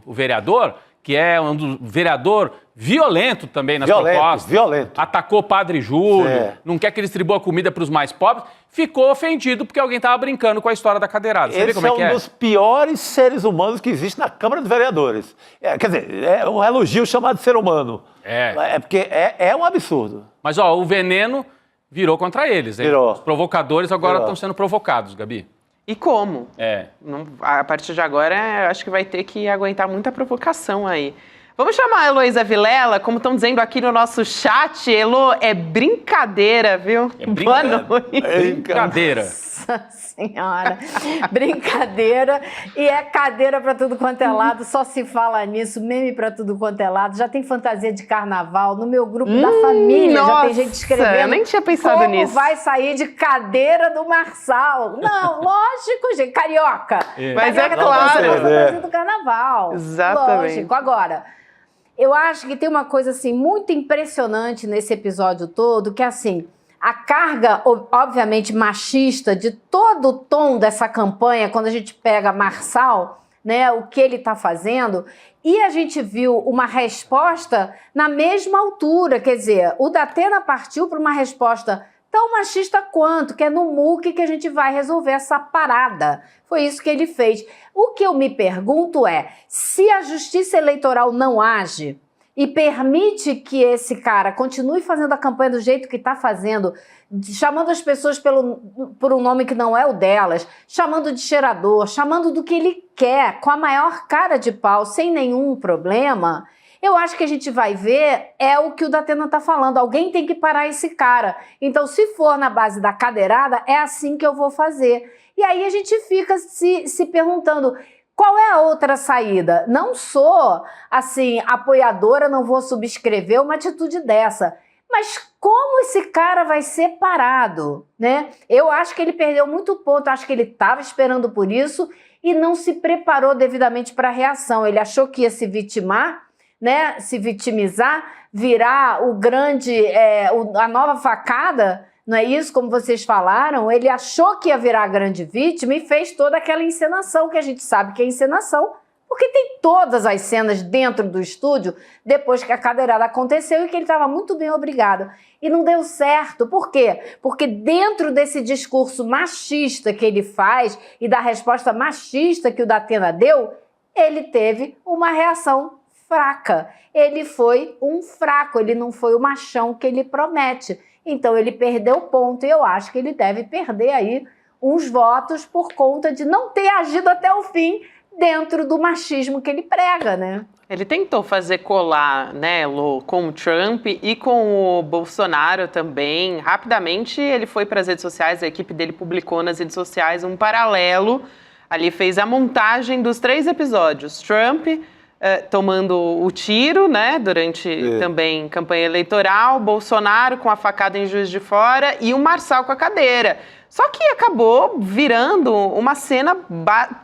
o vereador, que é um vereador violento também nas propostas. Violento. Atacou o Padre Júlio, não quer que ele distribua comida para os mais pobres. Ficou ofendido porque alguém estava brincando com a história da cadeirada. Você vê como é que é? Esse é um dos piores seres humanos que existe na Câmara dos Vereadores. Quer dizer, é um elogio chamado de ser humano. É porque é um absurdo. Mas, ó, o veneno virou contra eles, hein? Virou. Os provocadores agora estão sendo provocados, Gabi. E como? Não, a partir de agora, acho que vai ter que aguentar muita provocação aí. Vamos chamar a Heloísa Vilela, como estão dizendo aqui no nosso chat. Elo, é brincadeira, viu? Boa noite. Brincadeira. Nossa Senhora, brincadeira. E é cadeira para tudo quanto é lado, só se fala nisso, meme para tudo quanto é lado. Já tem fantasia de carnaval, no meu grupo da família nossa, já tem gente escrevendo. Eu nem tinha pensado como nisso. Vai sair de cadeira do Marçal. Não, lógico, gente, carioca. Mas é Carioca claro. Tá fantasia do carnaval. Exatamente. Lógico. Agora, eu acho que tem uma coisa assim muito impressionante nesse episódio todo, que é assim, a carga, obviamente, machista de todo o tom dessa campanha, quando a gente pega Marçal, né, o que ele está fazendo, e a gente viu uma resposta na mesma altura, quer dizer, o Datena partiu para uma resposta tão machista quanto, que é no MUC que a gente vai resolver essa parada. Foi isso que ele fez. O que eu me pergunto é, se a Justiça Eleitoral não age e permite que esse cara continue fazendo a campanha do jeito que está fazendo, chamando as pessoas por um nome que não é o delas, chamando de cheirador, chamando do que ele quer, com a maior cara de pau, sem nenhum problema, eu acho que a gente vai ver é o que o Datena está falando. Alguém tem que parar esse cara. Então, se for na base da cadeirada, é assim que eu vou fazer. E aí a gente fica se perguntando, qual é a outra saída? Não sou, assim, apoiadora, não vou subscrever uma atitude dessa. Mas como esse cara vai ser parado, né? Eu acho que ele perdeu muito ponto, acho que ele estava esperando por isso e não se preparou devidamente para a reação. Ele achou que ia se vitimar, né? Se vitimizar, virar o grande, a nova facada, não é isso? Como vocês falaram, ele achou que ia virar a grande vítima e fez toda aquela encenação, que a gente sabe que é encenação, porque tem todas as cenas dentro do estúdio depois que a cadeirada aconteceu e que ele estava muito bem obrigado. E não deu certo. Por quê? Porque dentro desse discurso machista que ele faz e da resposta machista que o Datena deu, ele teve uma reação fraca. Ele foi um fraco, ele não foi o machão que ele promete. Então ele perdeu ponto e eu acho que ele deve perder aí uns votos por conta de não ter agido até o fim dentro do machismo que ele prega, né? Ele tentou fazer colar, né, Lô, com o Trump e com o Bolsonaro também. Rapidamente ele foi para as redes sociais, a equipe dele publicou nas redes sociais um paralelo. Ali fez a montagem dos 3 episódios. Trump tomando o tiro, né, durante também campanha eleitoral, Bolsonaro com a facada em Juiz de Fora e o Marçal com a cadeira. Só que acabou virando uma cena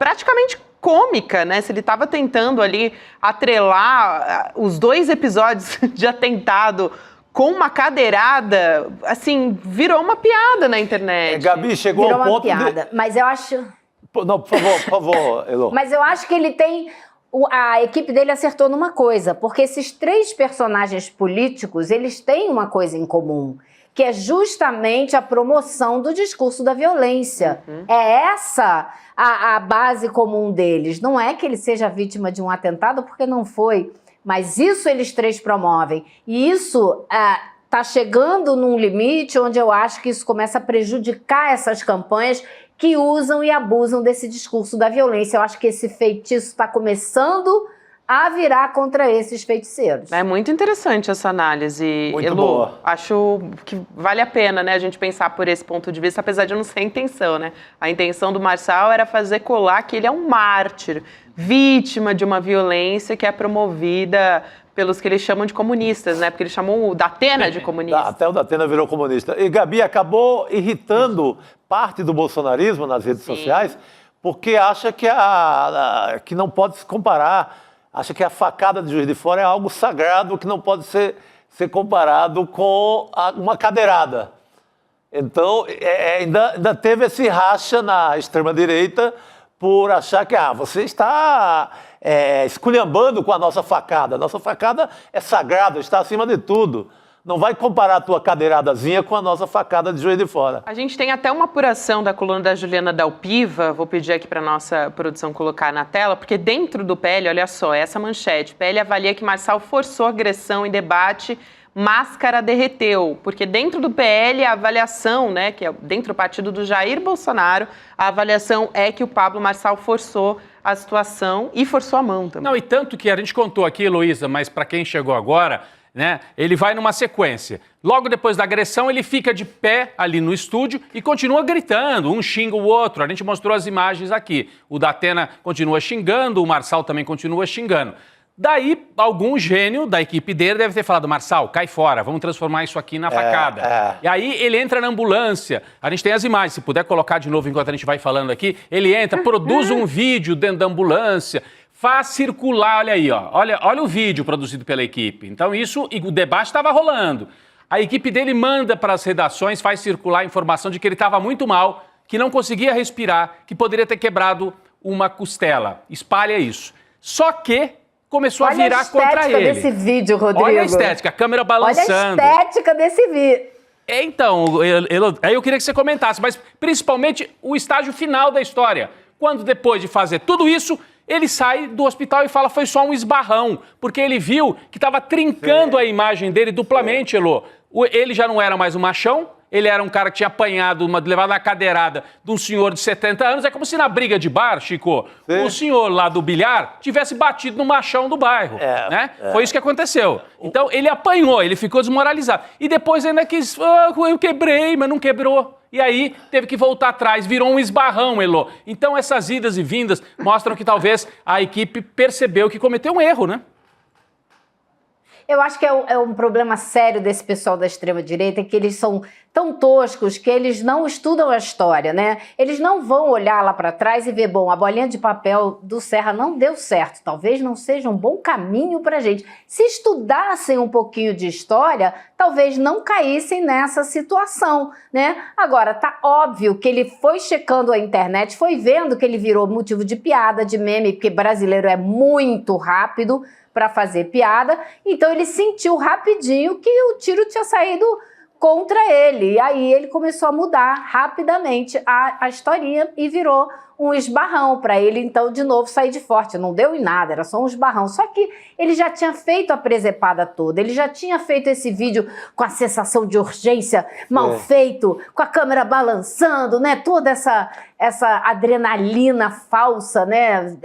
praticamente cômica, né? Se ele estava tentando ali atrelar os 2 episódios de atentado com uma cadeirada, assim, virou uma piada na internet. Gabi, chegou ao ponto piada, mas eu acho... Não, por favor, Elo. Mas eu acho que ele tem... A equipe dele acertou numa coisa, porque esses 3 personagens políticos, eles têm uma coisa em comum, que é justamente a promoção do discurso da violência. É essa a base comum deles. Não é que ele seja vítima de um atentado, porque não foi, mas isso eles 3 promovem. E isso está chegando num limite onde eu acho que isso começa a prejudicar essas campanhas que usam e abusam desse discurso da violência. Eu acho que esse feitiço está começando a virar contra esses feiticeiros. É muito interessante essa análise, Muito Elu. boa. Acho que vale a pena, né, a gente pensar por esse ponto de vista, apesar de não ser a intenção, né? A intenção do Marçal era fazer colar que ele é um mártir, vítima de uma violência que é promovida pelos que eles chamam de comunistas, né? Porque eles chamam o Datena de comunista. Até o Datena virou comunista. E Gabi acabou irritando parte do bolsonarismo nas redes sociais, porque acha que não pode se comparar. Acha que a facada de Juiz de Fora é algo sagrado que não pode ser comparado com uma cadeirada. Então, ainda teve esse racha na extrema-direita por achar que você está esculhambando com a nossa facada. A nossa facada é sagrada, está acima de tudo. Não vai comparar a tua cadeiradazinha com a nossa facada de Juiz de Fora. A gente tem até uma apuração da coluna da Juliana Dalpiva, vou pedir aqui para nossa produção colocar na tela, porque dentro do PL, olha só, essa manchete, PL avalia que Marçal forçou agressão em debate, máscara derreteu, porque dentro do PL a avaliação, né, que é dentro do partido do Jair Bolsonaro, a avaliação é que o Pablo Marçal forçou a situação e forçou a mão também. Não, e tanto que a gente contou aqui, Heloísa, mas para quem chegou agora, né, ele vai numa sequência. Logo depois da agressão, ele fica de pé ali no estúdio e continua gritando, um xinga o outro. A gente mostrou as imagens aqui. O Datena continua xingando, o Marçal também continua xingando. Daí, algum gênio da equipe dele deve ter falado, Marçal, cai fora, vamos transformar isso aqui na facada. E aí ele entra na ambulância, a gente tem as imagens, se puder colocar de novo enquanto a gente vai falando aqui, ele entra, produz um vídeo dentro da ambulância, faz circular, olha aí, ó, olha o vídeo produzido pela equipe. Então isso, e o debate estava rolando. A equipe dele manda para as redações, faz circular a informação de que ele estava muito mal, que não conseguia respirar, que poderia ter quebrado uma costela. Espalha isso. Só que começou a virar contra ele. Olha a estética desse vídeo, Rodrigo. Olha a estética, a câmera balançando. Olha a estética desse vídeo. Então, aí eu queria que você comentasse, mas principalmente o estágio final da história. Quando depois de fazer tudo isso, ele sai do hospital e fala foi só um esbarrão, porque ele viu que estava trincando a imagem dele duplamente, Elô. Ele já não era mais um machão, ele era um cara que tinha apanhado, levado uma cadeirada de um senhor de 70 anos. É como se na briga de bar, Chico, o senhor lá do bilhar tivesse batido no machão do bairro, né? Foi isso que aconteceu. Então, ele apanhou, ele ficou desmoralizado. E depois ainda quis, eu quebrei, mas não quebrou. E aí, teve que voltar atrás, virou um esbarrão, Elô. Então, essas idas e vindas mostram que talvez a equipe percebeu que cometeu um erro, né? Eu acho que é um problema sério desse pessoal da extrema-direita, que eles são tão toscos que eles não estudam a história, né? Eles não vão olhar lá para trás e ver, bom, a bolinha de papel do Serra não deu certo, talvez não seja um bom caminho para a gente. Se estudassem um pouquinho de história, talvez não caíssem nessa situação, né? Agora, tá óbvio que ele foi checando a internet, foi vendo que ele virou motivo de piada, de meme, porque brasileiro é muito rápido para fazer piada, então ele sentiu rapidinho que o tiro tinha saído contra ele, e aí ele começou a mudar rapidamente a historinha e virou um esbarrão para ele, então, de novo, sair de forte. Não deu em nada, era só um esbarrão. Só que ele já tinha feito a presepada toda, ele já tinha feito esse vídeo com a sensação de urgência mal feito, com a câmera balançando, né? Toda essa adrenalina falsa, né?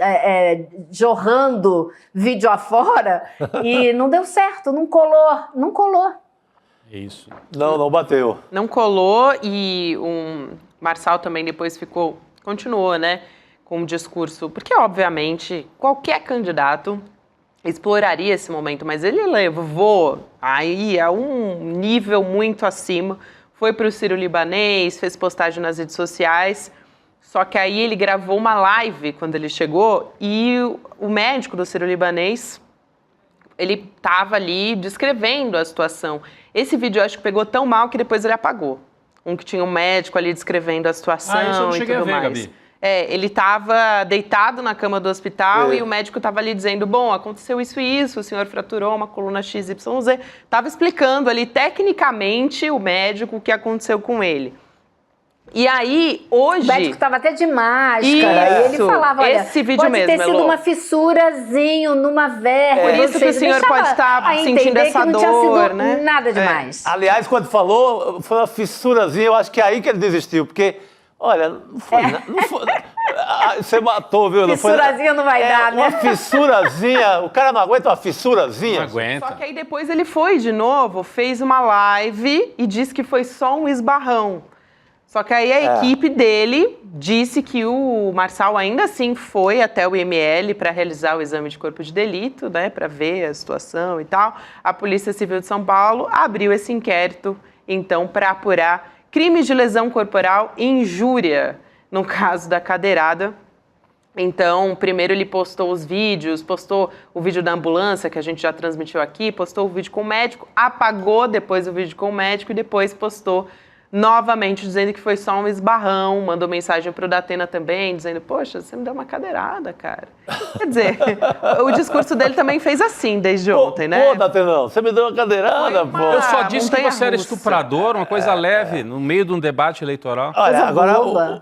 Jorrando vídeo afora, e não deu certo, não colou. Isso. Não bateu. Não colou, e o Marçal também depois continuou, né, com um discurso, porque obviamente qualquer candidato exploraria esse momento, mas ele levou aí a um nível muito acima, foi para o Sírio-Libanês, fez postagem nas redes sociais, só que aí ele gravou uma live quando ele chegou e o médico do Sírio-Libanês, ele estava ali descrevendo a situação. Esse vídeo eu acho que pegou tão mal que depois ele apagou. Um que tinha um médico ali descrevendo a situação isso eu não e cheguei tudo a ver, mais. Gabi. Ele estava deitado na cama do hospital e o médico estava ali dizendo, bom, aconteceu isso e isso, o senhor fraturou uma coluna XYZ. Estava explicando ali tecnicamente o médico o que aconteceu com ele. E aí, hoje... O médico estava até de máscara, isso, e ele falava, olha, esse vídeo pode mesmo, ter sido Elô. uma fissurazinho numa vértebra. Por isso que o senhor pode estar sentindo essa que não tinha dor, sido né? nada demais. Aliás, quando falou, foi uma fissurazinha, eu acho que é aí que ele desistiu, porque, olha, não foi... Você matou, viu? Fissurazinha não vai dar, né? Uma fissurazinha. O cara não aguenta uma fissurazinha? Não aguenta. Só que aí depois ele foi de novo, fez uma live e disse que foi só um esbarrão. Só que aí a equipe dele disse que o Marçal ainda assim foi até o IML para realizar o exame de corpo de delito, né, para ver a situação e tal. A Polícia Civil de São Paulo abriu esse inquérito, então, para apurar crimes de lesão corporal e injúria, no caso da cadeirada. Então, primeiro ele postou os vídeos, postou o vídeo da ambulância, que a gente já transmitiu aqui, postou o vídeo com o médico, apagou depois o vídeo com o médico e depois postou novamente dizendo que foi só um esbarrão, mandou mensagem pro Datena também, dizendo, poxa, você me deu uma cadeirada, cara. Quer dizer, o discurso dele também fez assim desde ontem, né? Pô, Datenão, você me deu uma cadeirada, pô. Eu só disse que você era montanha-russa. estuprador, uma coisa leve, no meio de um debate eleitoral. Olha, Coisa agora, boba.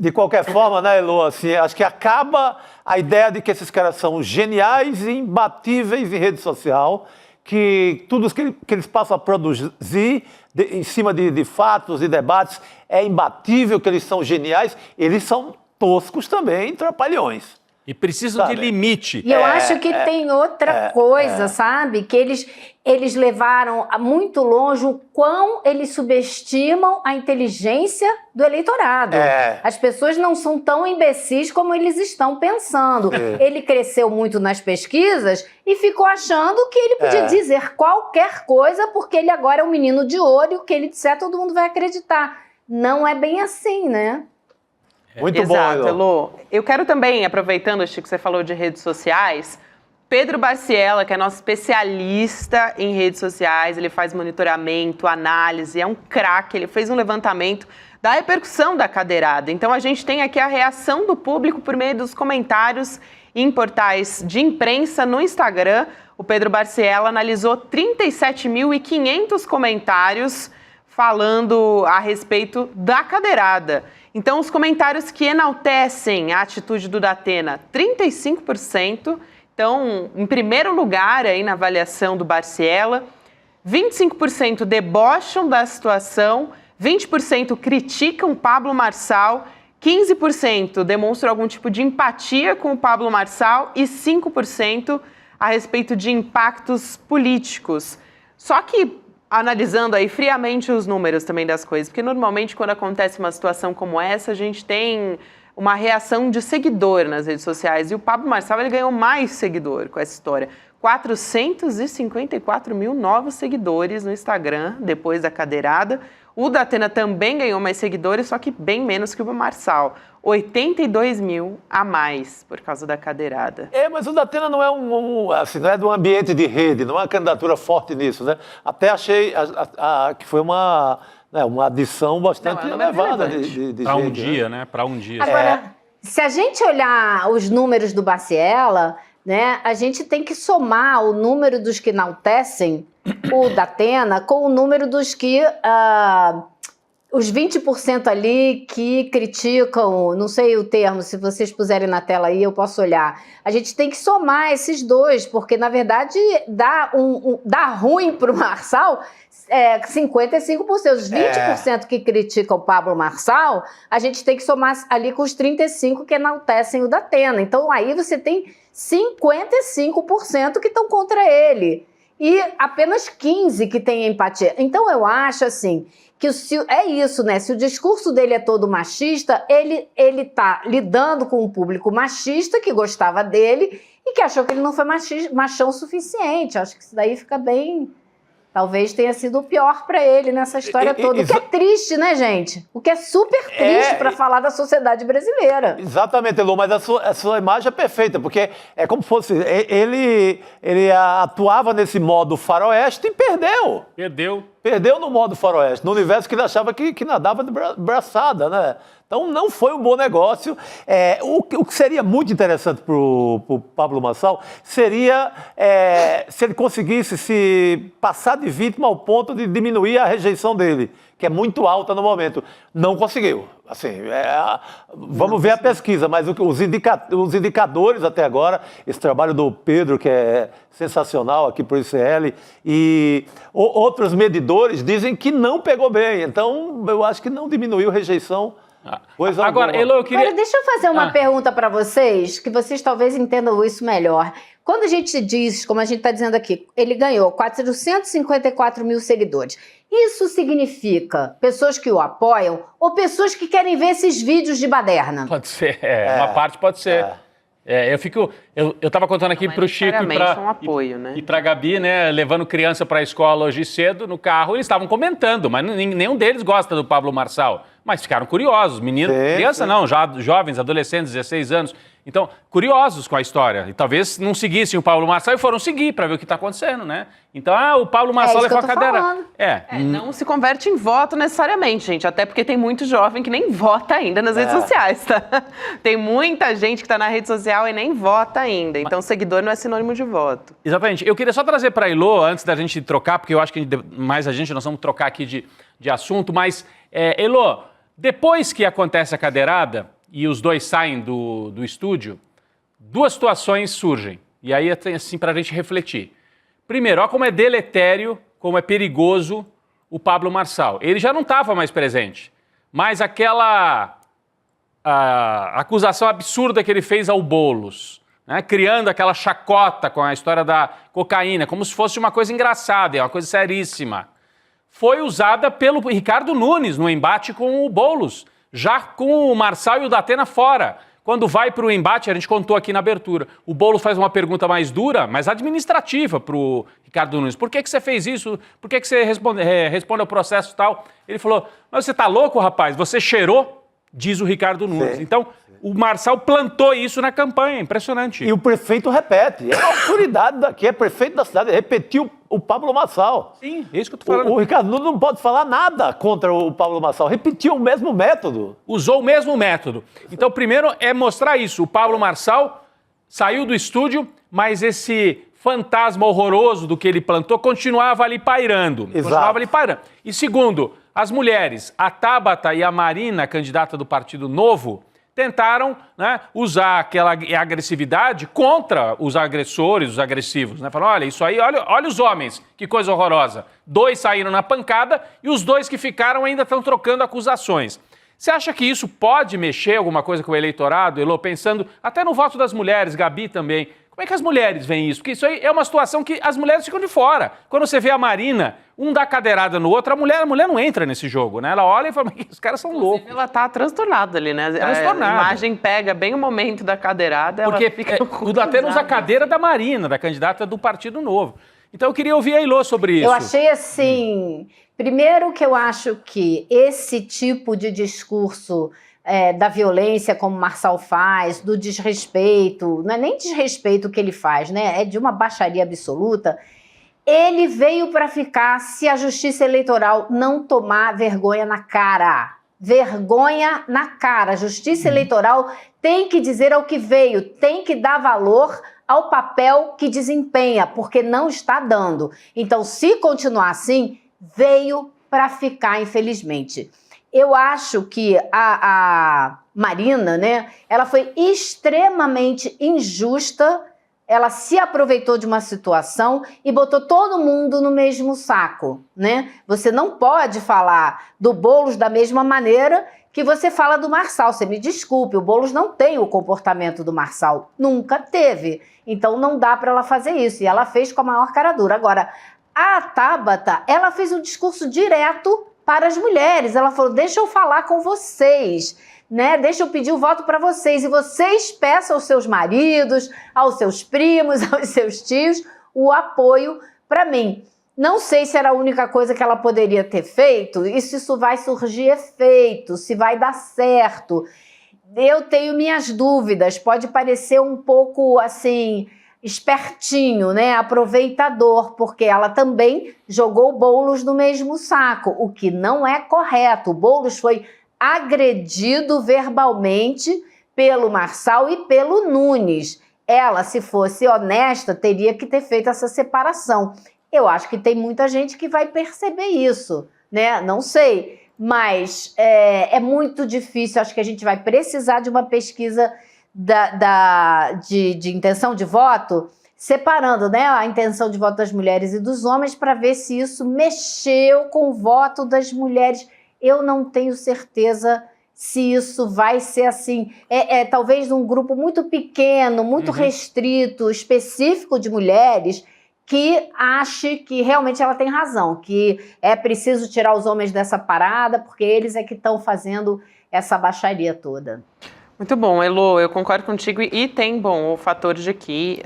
de qualquer forma, né, Elô, assim, acho que acaba a ideia de que esses caras são geniais e imbatíveis em rede social, que tudo que eles passam a produzir em cima de fatos e debates é imbatível, que eles são geniais, eles são toscos também, trapalhões. E precisam de Sabe? limite. E eu acho que tem outra coisa, sabe? Que eles levaram muito longe o quão eles subestimam a inteligência do eleitorado. As pessoas não são tão imbecis como eles estão pensando. Ele cresceu muito nas pesquisas e ficou achando que ele podia dizer qualquer coisa porque ele agora é um menino de ouro e o que ele disser todo mundo vai acreditar. Não é bem assim, né? Muito Exato, bom, Elô. Elô. Eu quero também, aproveitando, Chico, que você falou de redes sociais, Pedro Barciela, que é nosso especialista em redes sociais, ele faz monitoramento, análise, é um craque, ele fez um levantamento da repercussão da cadeirada. Então a gente tem aqui a reação do público por meio dos comentários em portais de imprensa no Instagram. O Pedro Barciela analisou 37.500 comentários falando a respeito da cadeirada. Então, os comentários que enaltecem a atitude do Datena, 35%. Então, em primeiro lugar aí na avaliação do Barciela, 25% debocham da situação, 20% criticam Pablo Marçal, 15% demonstram algum tipo de empatia com o Pablo Marçal e 5% a respeito de impactos políticos. Só que, analisando aí friamente os números também das coisas, porque normalmente quando acontece uma situação como essa, a gente tem uma reação de seguidor nas redes sociais. E o Pablo Marçal, ele ganhou mais seguidor com essa história. 454 mil novos seguidores no Instagram, depois da cadeirada. O Datena também ganhou mais seguidores, só que bem menos que o Marçal. 82 mil a mais por causa da cadeirada. Mas o Datena não é assim, não é de um ambiente de rede, não é uma candidatura forte nisso, né? Até achei que foi uma adição bastante elevada de Para um gente, dia, né? Para um dia. Agora, se a gente olhar os números do Barciela, né, a gente tem que somar o número dos que enaltecem o Datena com o número dos que... os 20% ali que criticam, não sei o termo, se vocês puserem na tela aí eu posso olhar. A gente tem que somar esses dois, porque na verdade dá ruim para o Marçal 55%. Os 20% que criticam o Pablo Marçal, a gente tem que somar ali com os 35% que enaltecem o Datena. Então aí você tem 55% que estão contra ele e apenas 15% que têm empatia. Então eu acho assim... que é isso, né? Se o discurso dele é todo machista, ele tá lidando com um público machista que gostava dele e que achou que ele não foi machão o suficiente. Acho que isso daí fica bem... Talvez tenha sido o pior para ele nessa história toda. O que é triste, né, gente? O que é super triste para falar da sociedade brasileira. Exatamente, Elô, mas a sua imagem é perfeita, porque é como se fosse... Ele atuava nesse modo faroeste e perdeu. Perdeu no modo faroeste, no universo que ele achava que nadava de braçada, né? Então não foi um bom negócio. O que seria muito interessante para o Pablo Marçal seria se ele conseguisse se passar de vítima ao ponto de diminuir a rejeição dele, que é muito alta no momento. Não conseguiu. Assim, vamos ver a pesquisa, mas os indicadores até agora, esse trabalho do Pedro, que é sensacional aqui para o ICL, e outros medidores dizem que não pegou bem. Então, eu acho que não diminuiu a rejeição Agora, Elô, eu queria... Agora, deixa eu fazer uma pergunta para vocês, que vocês talvez entendam isso melhor. Quando a gente diz, como a gente está dizendo aqui, ele ganhou 454 mil seguidores. Isso significa pessoas que o apoiam ou pessoas que querem ver esses vídeos de baderna? Pode ser, uma parte pode ser. Eu tava contando aqui pro Chico um apoio, né? e pra Gabi, né, levando criança pra escola hoje cedo, no carro, eles estavam comentando, mas nenhum deles gosta do Pablo Marçal. Mas ficaram curiosos, meninos, criança não, já jovens, adolescentes, 16 anos. Então, curiosos com a história. E talvez não seguissem o Pablo Marçal e foram seguir para ver o que está acontecendo, né? Então, o Pablo Marçal levou a cadeira. Não se converte em voto necessariamente, gente. Até porque tem muito jovem que nem vota ainda nas redes sociais, tá? Tem muita gente que está na rede social e nem vota ainda. Então, seguidor não é sinônimo de voto. Exatamente. Eu queria só trazer para a Elô, antes da gente trocar, porque eu acho que mais nós vamos trocar aqui de assunto, mas, Elô, depois que acontece a cadeirada e os dois saem do estúdio, duas situações surgem. E aí, assim, para a gente refletir. Primeiro, olha como é deletério, como é perigoso o Pablo Marçal. Ele já não estava mais presente, mas aquela acusação absurda que ele fez ao Boulos, né, criando aquela chacota com a história da cocaína, como se fosse uma coisa engraçada, é uma coisa seríssima, foi usada pelo Ricardo Nunes no embate com o Boulos, já com o Marçal e o Datena fora. Quando vai para o embate, a gente contou aqui na abertura, o Boulos faz uma pergunta mais dura, mas administrativa para o Ricardo Nunes. Por que você fez isso? Por que você responde ao processo e tal? Ele falou, mas você tá louco, rapaz? Você cheirou? Diz o Ricardo Nunes. Então, o Marçal plantou isso na campanha, impressionante. E o prefeito repete, a autoridade daqui, é prefeito da cidade, repetiu o Pablo Marçal. Sim, é isso que eu tô falando. O Ricardo Nunes não pode falar nada contra o Pablo Marçal, repetiu o mesmo método. Usou o mesmo método. Então, primeiro é mostrar isso. O Pablo Marçal saiu do estúdio, mas esse fantasma horroroso do que ele plantou continuava ali pairando. Exato. Continuava ali pairando. E segundo, as mulheres, a Tabata e a Marina, candidata do Partido Novo, tentaram, né, usar aquela agressividade contra os agressores, os agressivos. Né? Falaram, olha, isso aí, olha os homens, que coisa horrorosa. 2 saíram na pancada e os 2 que ficaram ainda estão trocando acusações. Você acha que isso pode mexer alguma coisa com o eleitorado, Elô, pensando até no voto das mulheres, Gabi também? Como é que as mulheres veem isso? Porque isso aí é uma situação que as mulheres ficam de fora. Quando você vê a Marina, um dá cadeirada no outro, a mulher não entra nesse jogo, né? Ela olha e fala, mas os caras são loucos. Ela tá transtornada ali, né? Transtornada. A imagem pega bem o momento da cadeirada, porque ela fica o Datena usa a cadeira da Marina, da candidata do Partido Novo. Então eu queria ouvir a Elô sobre isso. Eu achei assim, primeiro que eu acho que esse tipo de discurso da violência, como o Marçal faz, do desrespeito, não é nem desrespeito que ele faz, né? É de uma baixaria absoluta. Ele veio para ficar se a Justiça Eleitoral não tomar vergonha na cara. Vergonha na cara. A Justiça Eleitoral tem que dizer ao que veio, tem que dar valor ao papel que desempenha, porque não está dando. Então, se continuar assim, veio para ficar, infelizmente. Eu acho que a Marina, né, ela foi extremamente injusta, ela se aproveitou de uma situação e botou todo mundo no mesmo saco, né? Você não pode falar do Boulos da mesma maneira que você fala do Marçal. Você me desculpe, o Boulos não tem o comportamento do Marçal, nunca teve. Então não dá para ela fazer isso, e ela fez com a maior cara dura. Agora, a Tabata, ela fez um discurso direto para as mulheres. Ela falou, deixa eu falar com vocês, né? Deixa eu pedir o voto para vocês, e vocês peçam aos seus maridos, aos seus primos, aos seus tios, o apoio para mim. Não sei se era a única coisa que ela poderia ter feito, e se isso vai surgir efeito, se vai dar certo. Eu tenho minhas dúvidas, pode parecer um pouco assim, espertinho, né? Aproveitador, porque ela também jogou o Boulos no mesmo saco, o que não é correto. O Boulos foi agredido verbalmente pelo Marçal e pelo Nunes. Ela, se fosse honesta, teria que ter feito essa separação. Eu acho que tem muita gente que vai perceber isso, né? Não sei, mas é muito difícil. Acho que a gente vai precisar de uma pesquisa de intenção de voto, separando, né, a intenção de voto das mulheres e dos homens, para ver se isso mexeu com o voto das mulheres. Eu não tenho certeza se isso vai ser assim, talvez um grupo muito pequeno, muito restrito, específico de mulheres, que ache que realmente ela tem razão, que é preciso tirar os homens dessa parada, porque eles é que estão fazendo essa baixaria toda. Muito bom, Elo, eu concordo contigo e tem, o fator de que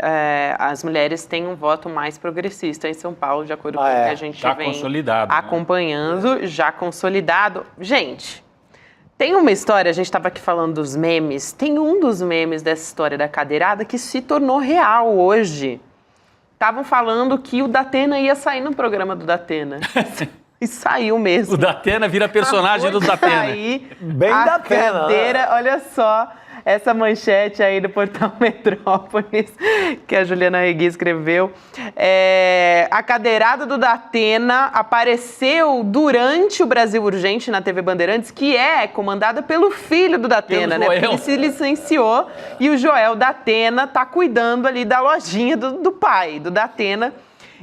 as mulheres têm um voto mais progressista em São Paulo, de acordo com o que a gente já vem consolidado, acompanhando, já consolidado. Gente, tem uma história, a gente estava aqui falando dos memes, tem um dos memes dessa história da cadeirada que se tornou real hoje. Estavam falando que o Datena ia sair no programa do Datena. E saiu mesmo. O Datena vira personagem do Datena. Bem a Datena. Cadeira, olha só essa manchete aí do portal Metrópolis, que a Juliana Regui escreveu. A cadeirada do Datena apareceu durante o Brasil Urgente na TV Bandeirantes, que é comandada pelo filho do Datena, né? Porque ele se licenciou e o Joel Datena tá cuidando ali da lojinha do pai, do Datena.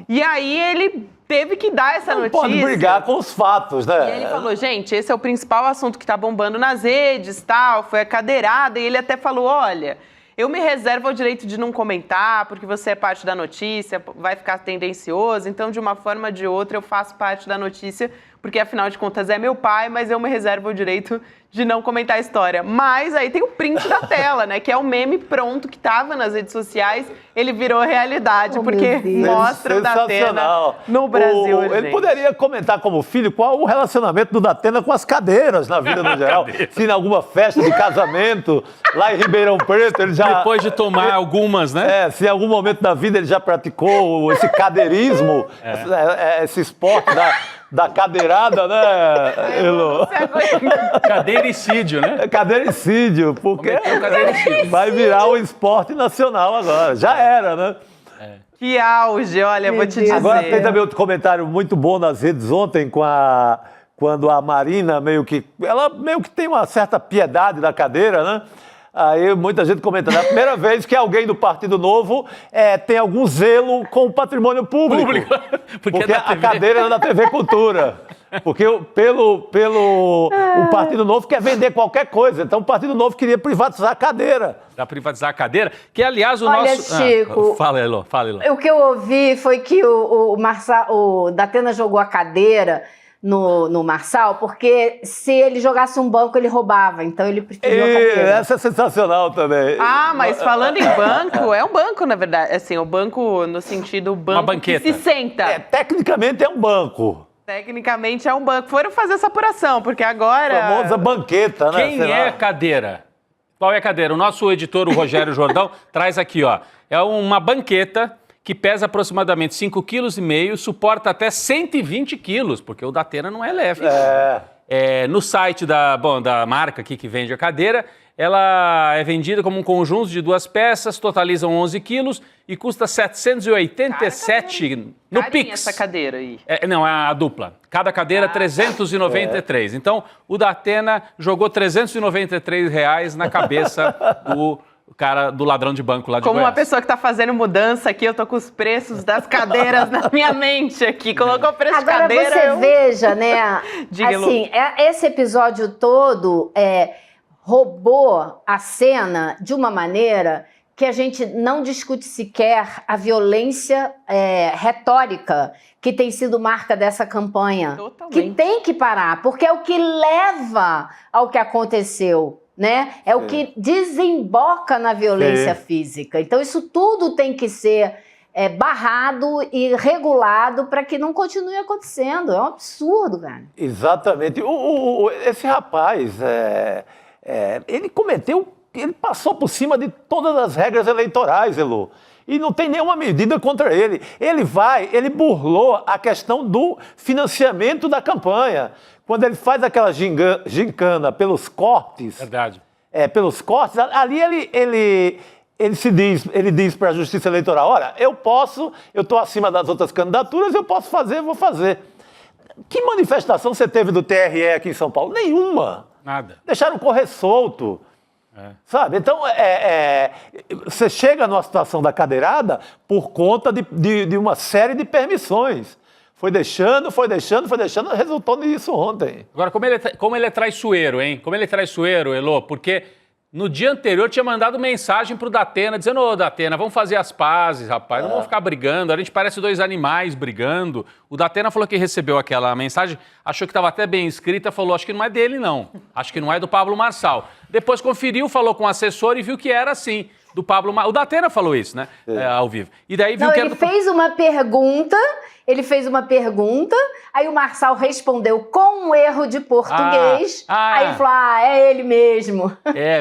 E aí ele teve que dar essa notícia. Pode brigar com os fatos, né? E ele falou, gente, esse é o principal assunto que tá bombando nas redes, tal, foi a cadeirada. E ele até falou, olha, eu me reservo o direito de não comentar, porque você é parte da notícia, vai ficar tendencioso. Então, de uma forma ou de outra, eu faço parte da notícia, porque afinal de contas é meu pai, mas eu me reservo o direito de não comentar a história. Mas aí tem o print da tela, né? Que é o meme pronto que tava nas redes sociais, ele virou realidade, porque mostra o Datena no Brasil. Ele poderia comentar como filho qual o relacionamento do Datena com as cadeiras na vida no geral. Se em alguma festa de casamento, lá em Ribeirão Preto, ele já... Depois de tomar algumas, né? Se em algum momento da vida ele já praticou esse cadeirismo, esse esporte da cadeirada, né, Elo? Cadeiricídio, né? Cadeiricídio, porque vai virar um esporte nacional agora. Já era, né? Que auge, olha, vou te dizer. Agora tem também outro comentário muito bom nas redes ontem quando a Marina ela meio que tem uma certa piedade da cadeira, né? Aí muita gente comentando, é a primeira vez que alguém do Partido Novo tem algum zelo com o patrimônio público. Porque a cadeira é da TV Cultura. Porque o Partido Novo quer vender qualquer coisa. Então o Partido Novo queria privatizar a cadeira. Pra privatizar a cadeira, que aliás o Olha, nosso... Chico, fala, Elo. O que eu ouvi foi que o Datena jogou a cadeira no Marçal, porque se ele jogasse um banco, ele roubava. Então ele preferiu a cadeira. Essa é sensacional também. Mas falando em banco, é um banco, na verdade. Assim, o banco no sentido banco uma banqueta. Que se senta. Tecnicamente é um banco. Tecnicamente é um banco. Foram fazer essa apuração, porque agora... A famosa banqueta, né? Quem é a cadeira? Qual é a cadeira? O nosso editor, o Rogério Jordão, traz aqui, ó. É uma banqueta que pesa aproximadamente 5,5 kg, suporta até 120 quilos, porque o Datena não é leve. No site da marca aqui que vende a cadeira, ela é vendida como um conjunto de 2 peças, totalizam 11 quilos e custa 787 no Pix. Essa cadeira aí. Não, é a dupla. Cada cadeira, 393. Então, o Datena jogou R$393 na cabeça do cara do ladrão de banco lá de Como Goiás. uma pessoa que tá fazendo mudança aqui, eu tô com os preços das cadeiras na minha mente aqui. Colocou o preço de cadeira... Agora você veja, né? Assim, esse episódio todo roubou a cena de uma maneira que a gente não discute sequer a violência retórica que tem sido marca dessa campanha. Totalmente. Que tem que parar, porque é o que leva ao que aconteceu. Né? É o que desemboca na violência física. Então, isso tudo tem que ser barrado e regulado para que não continue acontecendo. É um absurdo, cara. Exatamente. Esse rapaz, ele passou por cima de todas as regras eleitorais, Elo. E não tem nenhuma medida contra ele. Ele burlou a questão do financiamento da campanha. Quando ele faz aquela gincana pelos cortes... Verdade. Pelos cortes, ali ele diz para a Justiça Eleitoral, olha, eu estou acima das outras candidaturas, eu posso fazer, vou fazer. Que manifestação você teve do TRE aqui em São Paulo? Nenhuma. Nada. Deixaram correr solto. Sabe? Então, você chega numa situação da cadeirada por conta de uma série de permissões. Foi deixando, resultou nisso ontem. Agora, como ele é traiçoeiro, hein? Como ele é traiçoeiro, Elô, porque no dia anterior tinha mandado mensagem pro Datena, dizendo, ô Datena, vamos fazer as pazes, rapaz, não vamos ficar brigando, a gente parece dois animais brigando. O Datena falou que recebeu aquela mensagem, achou que estava até bem escrita, falou, acho que não é dele não, acho que não é do Pablo Marçal. Depois conferiu, falou com o assessor e viu que era assim. Do Pablo Marçal. O Datena falou isso, né? Ao vivo. E daí viu que ele fez uma pergunta, aí o Marçal respondeu com um erro de português. Aí falou, é ele mesmo.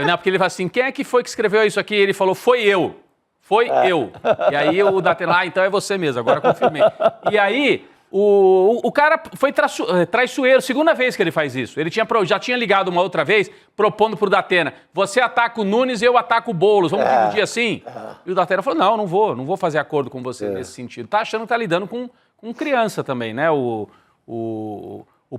Não, porque ele falou assim, quem é que foi que escreveu isso aqui? Ele falou, foi eu. Foi eu. E aí o Datena, então é você mesmo, agora confirmei. E aí... O cara foi traiçoeiro, segunda vez que ele faz isso. Ele já tinha ligado uma outra vez, propondo pro Datena, você ataca o Nunes e eu ataco o Boulos, vamos dividir assim? E o Datena falou, não vou fazer acordo com você nesse sentido. Tá achando que tá lidando com criança também, né, o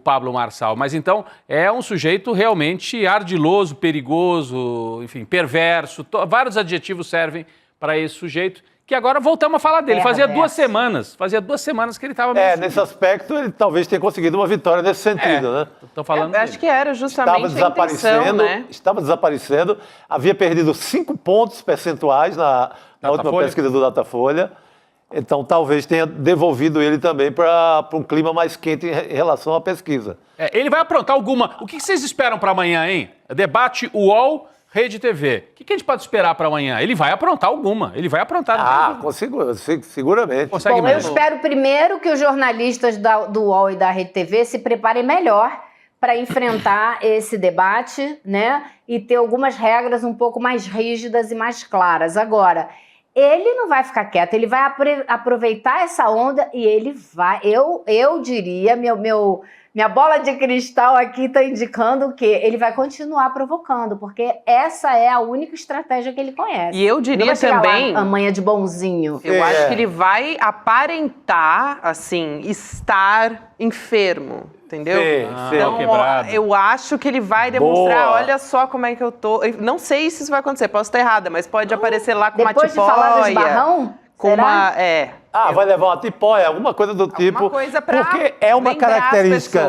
Pablo Marçal. Mas então, é um sujeito realmente ardiloso, perigoso, enfim, perverso, vários adjetivos servem para esse sujeito. Que agora voltamos a falar dele. Fazia 2 semanas que ele estava... nesse aspecto, ele talvez tenha conseguido uma vitória nesse sentido, né? Tô falando acho que era justamente a intenção, né? Estava desaparecendo, havia perdido 5 pontos percentuais na última pesquisa do Datafolha, então talvez tenha devolvido ele também para um clima mais quente em relação à pesquisa. Ele vai aprontar alguma... O que vocês esperam para amanhã, hein? Debate UOL... Rede TV. O que a gente pode esperar para amanhã? Ele vai aprontar alguma. Ele vai aprontar. Seguramente. Bom, eu espero primeiro que os jornalistas do UOL e da Rede TV se preparem melhor para enfrentar esse debate, né? E ter algumas regras um pouco mais rígidas e mais claras. Agora, ele não vai ficar quieto, ele vai aproveitar essa onda e ele vai... Eu diria, minha bola de cristal aqui está indicando que ele vai continuar provocando, porque essa é a única estratégia que ele conhece. E eu diria também... A manha de bonzinho. Eu acho que ele vai aparentar, assim, estar enfermo, entendeu? Então, eu acho que ele vai demonstrar, olha só como é que eu tô... Não sei se isso vai acontecer, posso estar errada, mas pode aparecer lá com uma tipóia. Depois de falar do esbarrão? Será? Vai levar uma tipóia, alguma coisa do tipo. Alguma coisa pra porque é uma característica,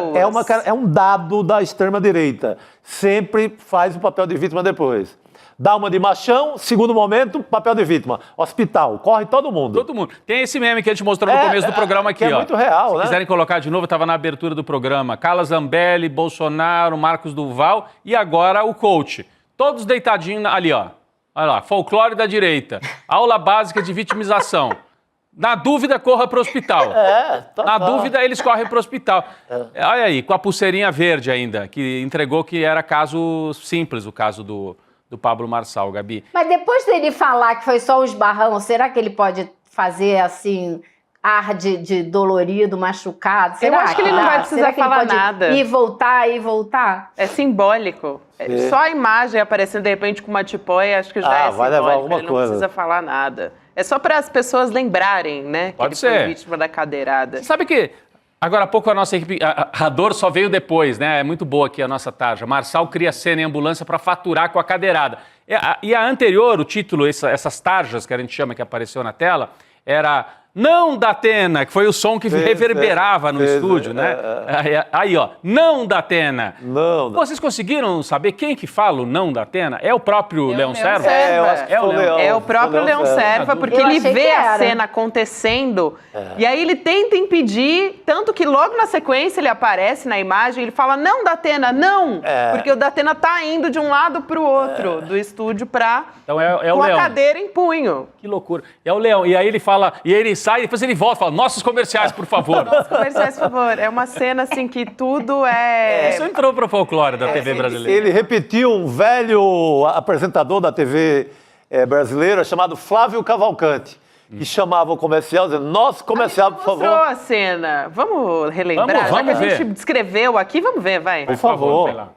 é um dado da extrema-direita. Sempre faz o papel de vítima depois. Dá uma de machão, segundo momento, papel de vítima. Hospital, corre todo mundo. Todo mundo. Tem esse meme que a gente mostrou no começo do programa aqui, que é muito real, né? Se quiserem colocar de novo, estava na abertura do programa. Carla Zambelli, Bolsonaro, Marcos Duval e agora o coach. Todos deitadinhos ali, ó. Olha lá, folclore da direita. Aula básica de vitimização. Na dúvida, corra para o hospital. Na dúvida, eles correm para o hospital. Olha aí, com a pulseirinha verde ainda, que entregou que era caso simples, o caso do Pablo Marçal, Gabi. Mas depois dele falar que foi só um esbarrão, será que ele pode fazer assim... ar de dolorido, machucado? Eu acho que ele não vai precisar falar nada. Ir voltar? É simbólico. Só a imagem aparecendo de repente com uma tipóia, acho que já é simbólico. Vai levar alguma ele não precisa falar nada. É só para as pessoas lembrarem, né? Pode que ele ser. foi vítima da cadeirada. Sabe que agora há pouco a nossa equipe, a dor só veio depois, né? É muito boa aqui a nossa tarja. Marçal cria cena em ambulância para faturar com a cadeirada. E a anterior, o título, essas tarjas que a gente chama, que apareceu na tela, era... Não Datena, que foi o som que reverberava no estúdio, né? Aí, ó, não Datena. Não. Vocês conseguiram saber quem que fala o não Datena? É o próprio Leão Serva? É o próprio Leão Serva, porque ele vê a cena acontecendo e aí ele tenta impedir, tanto que logo na sequência ele aparece na imagem, ele fala, não Datena, não! Porque o Datena tá indo de um lado pro outro do estúdio pra... Então com a cadeira em punho. Que loucura. É o Leão. E aí ele fala, e aí ele sai, depois ele volta e fala, nossos comerciais, por favor. Nossos comerciais, por favor. É uma cena, assim, que tudo é... Isso entrou pro folclore da TV brasileira. Ele repetiu um velho apresentador da TV brasileira chamado Flávio Cavalcante, que chamava o comercial dizendo, nosso comercial, por favor. Mostrou a cena. Vamos relembrar? Vamos Já que ver. a gente descreveu aqui, vamos ver, vai. Por favor.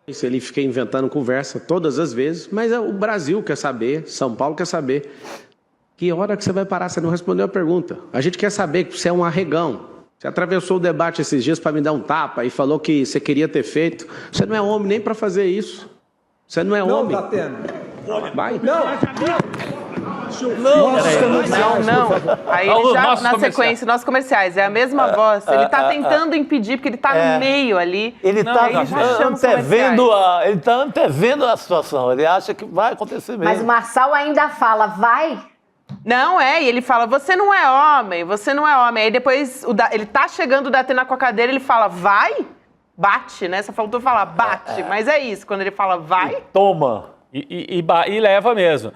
Ele fica inventando conversa todas as vezes, mas o Brasil quer saber, São Paulo quer saber. Que hora que você vai parar? Você não respondeu a pergunta. A gente quer saber que você é um arregão. Você atravessou o debate esses dias para me dar um tapa e falou que você queria ter feito. Você não é homem nem para fazer isso. Você não é homem. Datena. Vai. Não. Não. Aí ele já, na sequência, nossos comerciais, é a mesma voz. Ele tá tentando impedir, porque ele tá no meio ali. Ele está ele antevendo a situação. Ele acha que vai acontecer mesmo. Mas o Marçal ainda fala, vai? Não, e ele fala, você não é homem. Aí depois ele tá chegando o Datena com a cadeira, ele fala, vai? Bate, né? Só faltou falar, bate. Mas é isso, quando ele fala, vai... Toma. E leva mesmo.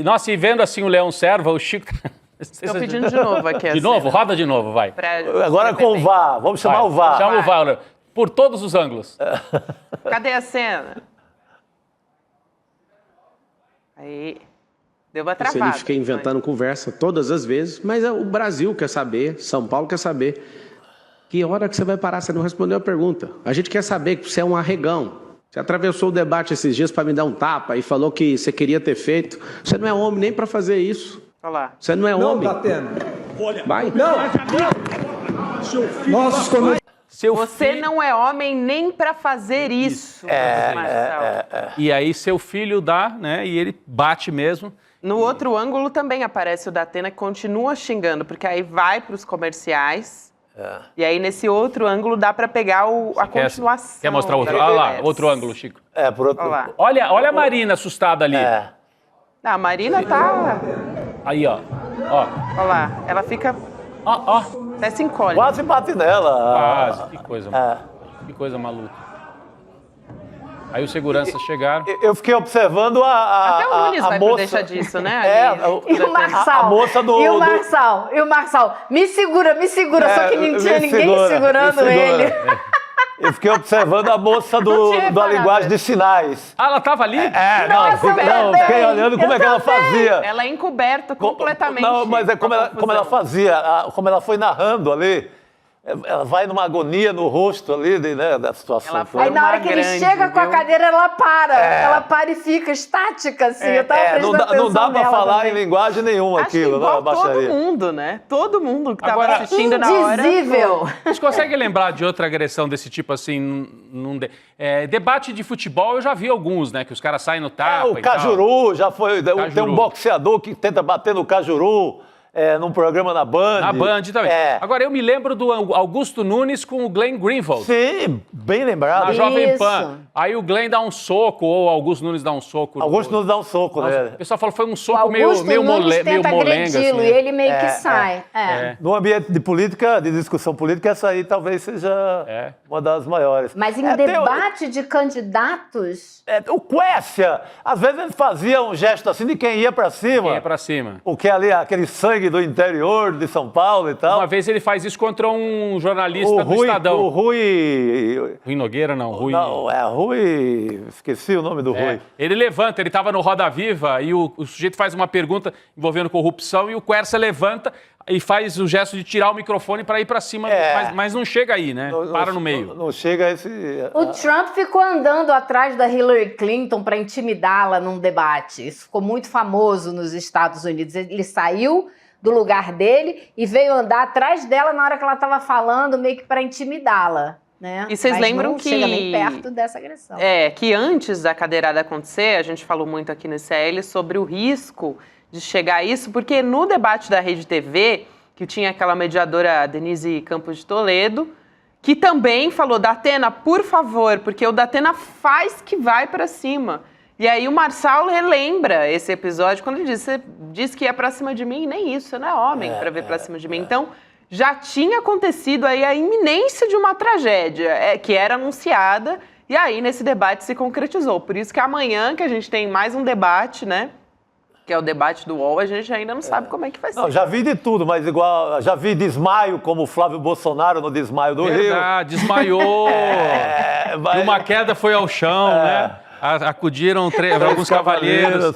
Nossa, e vendo assim o Leão Serva, o Chico... Estou pedindo de novo aqui. De novo? Roda de novo, vai. Agora com o VAR. Vamos chamar o VAR. Chama o VAR, por todos os ângulos. Cadê a cena? Aí... Deu uma travada. Ele fica inventando conversa todas as vezes, mas o Brasil quer saber, São Paulo quer saber. Que hora que você vai parar? Você não respondeu a pergunta. A gente quer saber que você é um arregão. Você atravessou o debate esses dias para me dar um tapa e falou que você queria ter feito. Você não é homem nem para fazer isso. Olha lá. Você não é homem. Vai. Você não é homem nem para fazer isso. E aí seu filho dá, né? E ele bate mesmo. No outro ângulo também aparece o Datena, que continua xingando, porque aí vai para os comerciais. E aí, nesse outro ângulo, dá para pegar a continuação. Quer mostrar outro? Olha lá, outro ângulo, Chico. Por outro. Olha a Marina assustada ali. A Marina tá... Aí, ó. Olha lá, ela fica... Até se encolhe. Quase bate nela. Quase, que coisa maluca. Aí os seguranças chegaram. Eu fiquei observando Até o Nunes vai moça. Deixa disso, né? E o Marçal. A moça do... E o Marçal. Me segura. Só que não tinha ninguém segurando ele. Eu fiquei observando a moça da linguagem de sinais. Ela tava ali? Fiquei olhando como é que ela fazia. Ela é encoberta completamente. Não, mas é como ela fazia, como ela foi narrando ali. Ela vai numa agonia no rosto ali, né, da situação. Aí na hora que ele chega com a cadeira, ela para. Ela para e fica estática, assim. Eu tava prestando atenção não dá pra falar também. em linguagem nenhuma aquilo, não, todo mundo, né? Todo mundo que tava assistindo na hora. Indizível. Vocês conseguem lembrar de outra agressão desse tipo, assim, debate de futebol, eu já vi alguns, né? Que os caras saem no tapa o Cajuru já foi... Tem um boxeador que tenta bater no Cajuru... num programa na Band. Na Band também. Agora, eu me lembro do Augusto Nunes com o Glenn Greenwald. Sim, bem lembrado. Na Jovem Pan. Aí o Glenn dá um soco, ou o Augusto Nunes dá um soco. Augusto Nunes dá um soco, né? O pessoal falou que foi um soco meio tenta molenga. Assim, e ele meio que sai. No ambiente de política, de discussão política, essa aí talvez seja uma das maiores. Mas em debate de candidatos... O Quécia, às vezes ele fazia um gesto assim de quem ia pra cima. Quem ia pra cima. O que é ali, aquele sangue do interior de São Paulo e tal. Uma vez ele faz isso contra um jornalista do Estadão. O Rui Nogueira, não. Rui... Esqueci o nome do Rui. Ele levanta, ele estava no Roda Viva e o sujeito faz uma pergunta envolvendo corrupção e o Quercia levanta e faz o gesto de tirar o microfone para ir para cima, mas não chega aí, né? Para no meio. Não chega a esse... O Trump ficou andando atrás da Hillary Clinton para intimidá-la num debate. Isso ficou muito famoso nos Estados Unidos. Ele saiu do lugar dele e veio andar atrás dela na hora que ela estava falando, meio que para intimidá-la. Né? E vocês lembram não que... chega nem perto dessa agressão. Que antes da cadeirada acontecer, a gente falou muito aqui no CL sobre o risco de chegar a isso, porque no debate da Rede TV, que tinha aquela mediadora Denise Campos de Toledo, que também falou, Datena, por favor, porque o Datena faz que vai para cima. E aí o Marçal relembra esse episódio quando ele diz, você disse que ia para cima de mim, nem isso, você não é homem para vir para cima de mim. Então, já tinha acontecido aí a iminência de uma tragédia, que era anunciada, e aí nesse debate se concretizou. Por isso que amanhã, que a gente tem mais um debate, né? Que é o debate do UOL, a gente ainda não sabe como é que vai ser. Não, já vi de tudo, mas já vi desmaio, como o Flávio Bolsonaro no desmaio do Rio. Verdade, desmaiou. E uma queda foi ao chão, né? Acudiram alguns cavalheiros.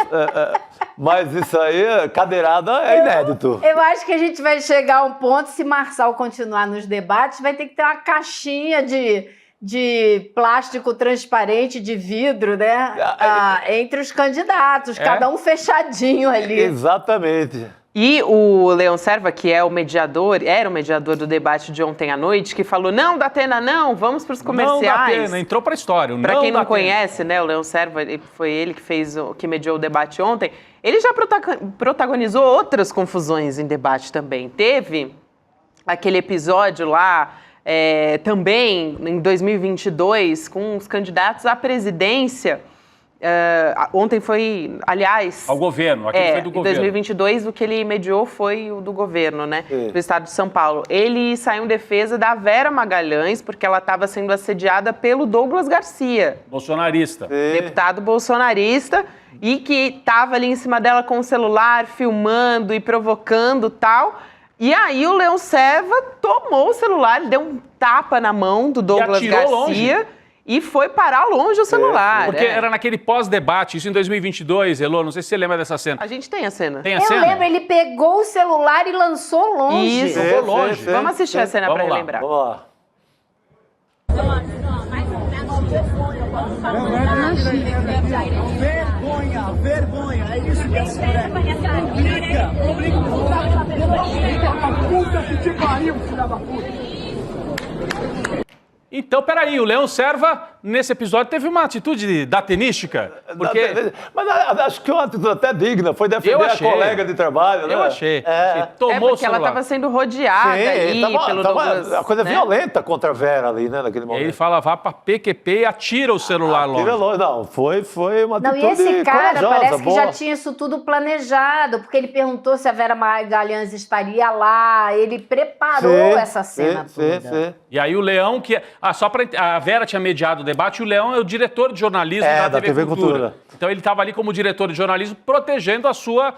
Mas isso aí, cadeirada é inédito. Eu acho que a gente vai chegar a um ponto, se Marçal continuar nos debates, vai ter que ter uma caixinha de plástico transparente, de vidro, né? Entre os candidatos, cada um fechadinho ali. Exatamente. E o Leão Serva, que é o mediador, era o mediador do debate de ontem à noite, que falou, não, Datena, não, vamos para os comerciais. Não, Datena, entrou para a história. Para quem não conhece, né, o Leão Serva, foi ele que mediou o debate ontem, Ele já protagonizou outras confusões em debate também. Teve aquele episódio lá, também em 2022, com os candidatos à presidência. Ontem foi, aliás... Ao governo, aquele foi do governo. Em 2022, o que ele mediou foi o do governo, né? Do estado de São Paulo. Ele saiu em defesa da Vera Magalhães, porque ela estava sendo assediada pelo Douglas Garcia. Bolsonarista. Deputado bolsonarista, e que estava ali em cima dela com o celular, filmando e provocando tal. E aí o Leão Serva tomou o celular, ele deu um tapa na mão do Douglas Garcia. Longe. E foi parar longe o celular. Porque era naquele pós-debate, isso em 2022, Elô, não sei se você lembra dessa cena. A gente tem a cena. Tem a cena? Eu lembro, ele pegou o celular e lançou longe. Isso, longe. Vamos assistir a cena para relembrar. Vamos lá. Vergonha, é isso que é ser. Puta que te pariu, filha da puta. Então, peraí, o Leão Serva, nesse episódio, teve uma atitude datenística. Porque... Mas acho que é uma atitude até digna, foi defender a colega de trabalho, né? Eu achei. Tomou porque ela estava sendo rodeada ali pelo Douglas. Uma coisa violenta contra a Vera ali, né, naquele momento. E ele fala, vá pra PQP e atira o celular longe. Não, foi uma atitude Não, e esse cara corajosa, parece que boa. já tinha isso tudo planejado, porque ele perguntou se a Vera Magalhães estaria lá, ele preparou essa cena toda. E aí o Leão, a Vera tinha mediado o debate, e o Leão é o diretor de jornalismo da TV Cultura. Então ele estava ali como diretor de jornalismo, protegendo a sua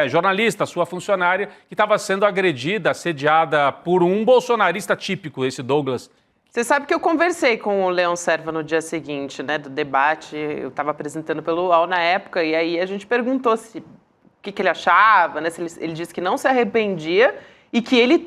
jornalista, a sua funcionária, que estava sendo agredida, assediada por um bolsonarista típico, esse Douglas. Você sabe que eu conversei com o Leão Serva no dia seguinte, né, do debate, eu estava apresentando pelo UOL na época, e aí a gente perguntou o que ele achava, né, se ele disse que não se arrependia e que ele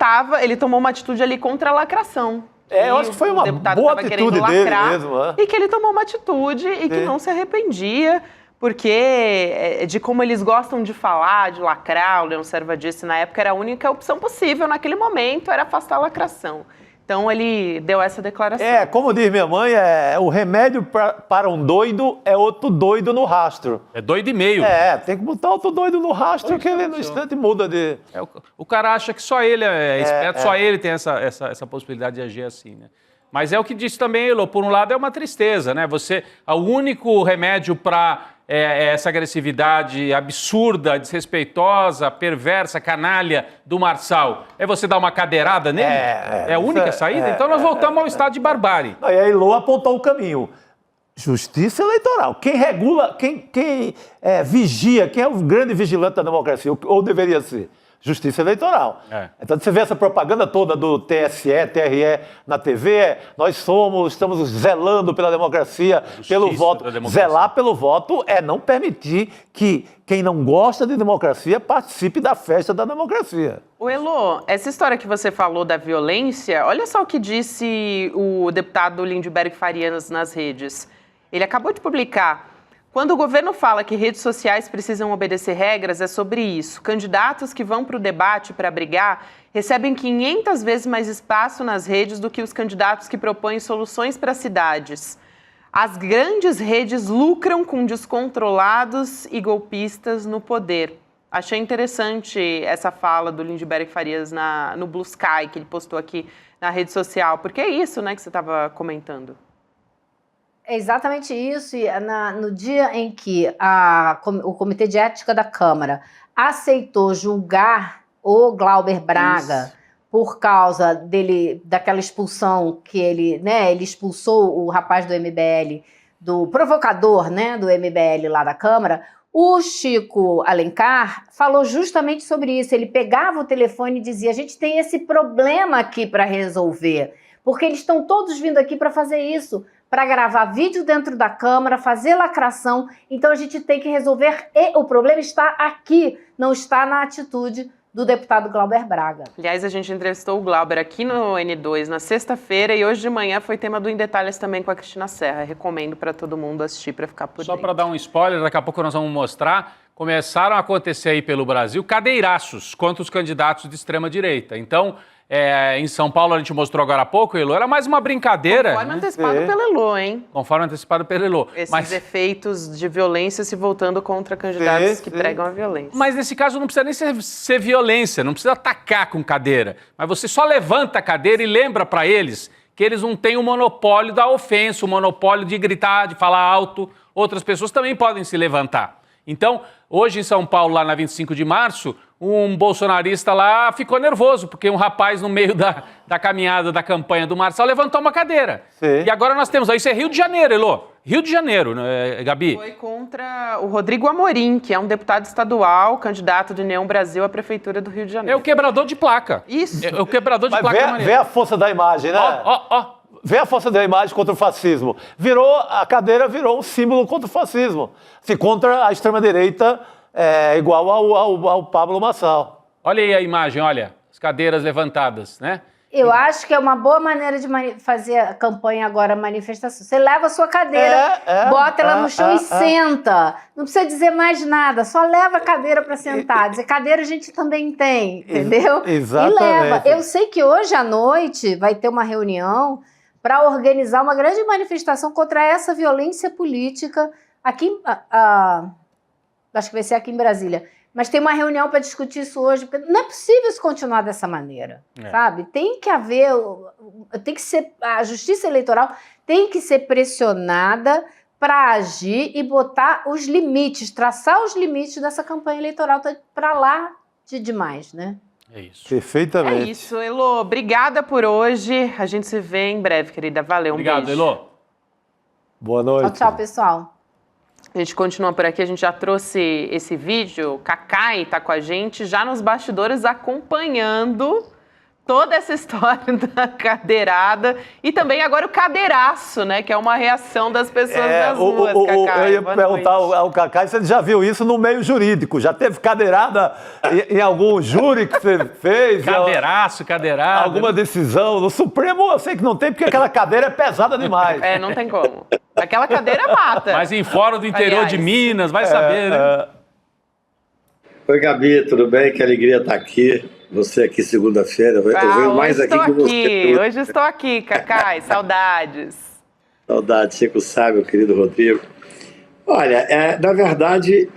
tomou uma atitude ali contra a lacração. Eu acho que foi uma boa atitude dele mesmo. E que ele tomou uma atitude e que não se arrependia, porque de como eles gostam de falar, de lacrar, o Leão Serva disse na época, era a única opção possível naquele momento, era afastar a lacração. Então ele deu essa declaração. Como diz minha mãe, o remédio para um doido é outro doido no rastro. É doido e meio. Tem que botar outro doido no rastro, que ele no instante muda de... O cara acha que só ele é esperto, só ele tem essa possibilidade de agir assim, né? Mas é o que disse também, Elô, por um lado é uma tristeza, né? O único remédio para essa agressividade absurda, desrespeitosa, perversa, canalha do Marçal é você dar uma cadeirada nele? É a única saída? Então nós voltamos ao estado de barbárie. E aí Elô apontou o caminho. Justiça eleitoral. Quem regula, quem vigia, quem é o grande vigilante da democracia, ou deveria ser? Justiça eleitoral. Então você vê essa propaganda toda do TSE, TRE na TV, nós estamos zelando pela democracia, pelo voto. Zelar pelo voto é não permitir que quem não gosta de democracia participe da festa da democracia. O Elô, essa história que você falou da violência, olha só o que disse o deputado Lindbergh Farias nas redes. Ele acabou de publicar: quando o governo fala que redes sociais precisam obedecer regras, é sobre isso. Candidatos que vão para o debate para brigar recebem 500 vezes mais espaço nas redes do que os candidatos que propõem soluções para cidades. As grandes redes lucram com descontrolados e golpistas no poder. Achei interessante essa fala do Lindbergh Farias no Blue Sky, que ele postou aqui na rede social, porque é isso, né, que você estava comentando. É exatamente isso. E no dia em que o Comitê de Ética da Câmara aceitou julgar o Glauber Braga por causa daquela expulsão que ele expulsou o rapaz do MBL, do provocador, né, do MBL lá da Câmara, o Chico Alencar falou justamente sobre isso. Ele pegava o telefone e dizia: a gente tem esse problema aqui para resolver, porque eles estão todos vindo aqui para fazer isso, para gravar vídeo dentro da Câmara, fazer lacração, então a gente tem que resolver, e o problema está aqui, não está na atitude do deputado Glauber Braga. Aliás, a gente entrevistou o Glauber aqui no N2 na sexta-feira, e hoje de manhã foi tema do Em Detalhes também com a Cristina Serra. Recomendo para todo mundo assistir, para ficar por dentro. Só para dar um spoiler, daqui a pouco nós vamos mostrar, começaram a acontecer aí pelo Brasil cadeiraços contra os candidatos de extrema-direita. Então, em São Paulo, a gente mostrou agora há pouco, Elô, era mais uma brincadeira. Conforme antecipado pelo Elô, hein? Conforme antecipado pelo Elô. Esses efeitos de violência se voltando contra candidatos que pregam a violência. Mas nesse caso não precisa nem ser violência, não precisa atacar com cadeira. Mas você só levanta a cadeira e lembra para eles que eles não têm o monopólio da ofensa, o monopólio de gritar, de falar alto. Outras pessoas também podem se levantar. Então, hoje em São Paulo, lá na 25 de março, um bolsonarista lá ficou nervoso, porque um rapaz no meio da caminhada da campanha do Marçal levantou uma cadeira. Sim. E agora nós temos, isso é Rio de Janeiro, Elô. Rio de Janeiro, né, Gabi? Foi contra o Rodrigo Amorim, que é um deputado estadual, candidato de União Brasil à Prefeitura do Rio de Janeiro. É o quebrador de placa. Isso. É o quebrador de placa. Vê a força da imagem, né? Vê a força da imagem contra o fascismo. A cadeira virou um símbolo contra o fascismo. Contra a extrema-direita, igual ao Pablo Marçal. Olha aí a imagem, olha. As cadeiras levantadas, né? Eu acho que é uma boa maneira de fazer a campanha agora, a manifestação. Você leva a sua cadeira, bota ela no chão e senta. Não precisa dizer mais nada, só leva a cadeira para sentar. Dizer, cadeira a gente também tem, entendeu? Exatamente. E leva. Eu sei que hoje à noite vai ter uma reunião para organizar uma grande manifestação contra essa violência política aqui, acho que vai ser aqui em Brasília. Mas tem uma reunião para discutir isso hoje, porque não é possível isso continuar dessa maneira, sabe? Tem que haver, a justiça eleitoral tem que ser pressionada para agir e botar os limites, traçar os limites dessa campanha eleitoral para lá de demais, né? É isso. Perfeitamente. É isso, Elô. Obrigada por hoje. A gente se vê em breve, querida. Valeu, Obrigado, beijo. Elô. Boa noite. Tchau, pessoal. A gente continua por aqui, a gente já trouxe esse vídeo. Cacai está com a gente já nos bastidores acompanhando toda essa história da cadeirada e também agora o cadeiraço, né? Que é uma reação das pessoas das ruas, Cacai. Eu ia perguntar ao Cacai se ele já viu isso no meio jurídico. Já teve cadeirada em algum júri que você fez? Cadeirada. Alguma decisão? No Supremo eu sei que não tem, porque aquela cadeira é pesada demais. Não tem como. Aquela cadeira mata. Mas em fora do interior de Minas, vai saber, né? Oi, Gabi, tudo bem? Que alegria estar aqui. Você aqui segunda-feira. Eu venho mais aqui que você. Hoje estou aqui, Cacai. Saudades. Saudades, Chico Sá, meu querido Rodrigo. Olha, na verdade,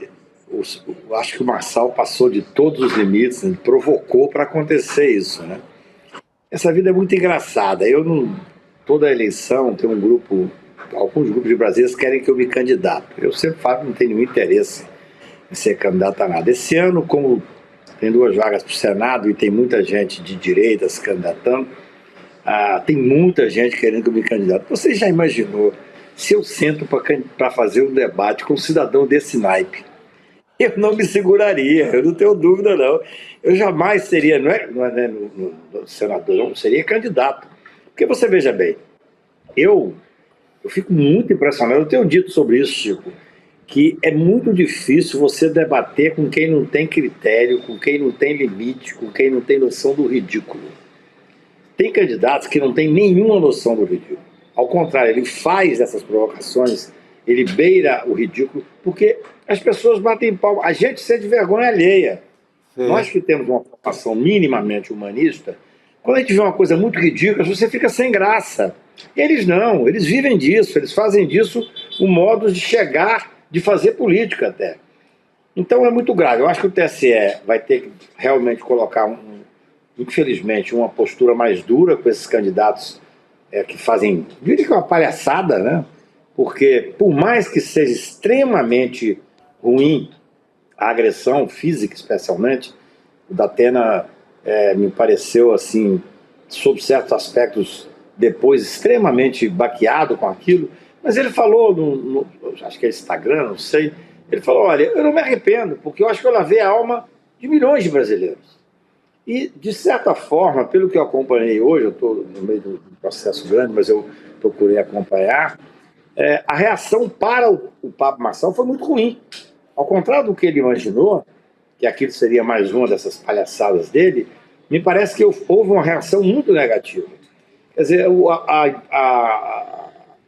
eu acho que o Marçal passou de todos os limites, ele provocou para acontecer isso, né? Essa vida é muito engraçada. Toda eleição tem alguns grupos de brasileiros querem que eu me candidato. Eu sempre falo que não tenho nenhum interesse em ser candidato a nada. Esse ano, como tem 2 vagas para o Senado e tem muita gente de direita se candidatando, tem muita gente querendo que eu me candidate. Você já imaginou se eu sento para fazer um debate com um cidadão desse naipe? Eu não me seguraria, eu não tenho dúvida não. Eu jamais seria, não é no senador, não, seria candidato. Porque você veja bem, eu fico muito impressionado, eu tenho dito sobre isso, Chico, que é muito difícil você debater com quem não tem critério, com quem não tem limite, com quem não tem noção do ridículo. Tem candidatos que não têm nenhuma noção do ridículo. Ao contrário, ele faz essas provocações, ele beira o ridículo, porque as pessoas batem palma. A gente sente vergonha alheia. Sim. Nós que temos uma formação minimamente humanista, quando a gente vê uma coisa muito ridícula, você fica sem graça. Eles não, eles vivem disso, eles fazem disso um modo de chegar, de fazer política até. Então é muito grave. Eu acho que o TSE vai ter que realmente colocar, infelizmente, uma postura mais dura com esses candidatos que fazem, diria que é uma palhaçada, né? Porque por mais que seja extremamente ruim a agressão física, especialmente, o Datena me pareceu, assim, sob certos aspectos, depois extremamente baqueado com aquilo, mas ele falou, acho que é Instagram, não sei, ele falou, olha, eu não me arrependo, porque eu acho que eu lavei a alma de milhões de brasileiros. E, de certa forma, pelo que eu acompanhei hoje, eu estou no meio de um processo grande, mas eu procurei acompanhar, a reação para o Pablo Marçal foi muito ruim. Ao contrário do que ele imaginou, que aquilo seria mais uma dessas palhaçadas dele, me parece que houve uma reação muito negativa. Quer dizer,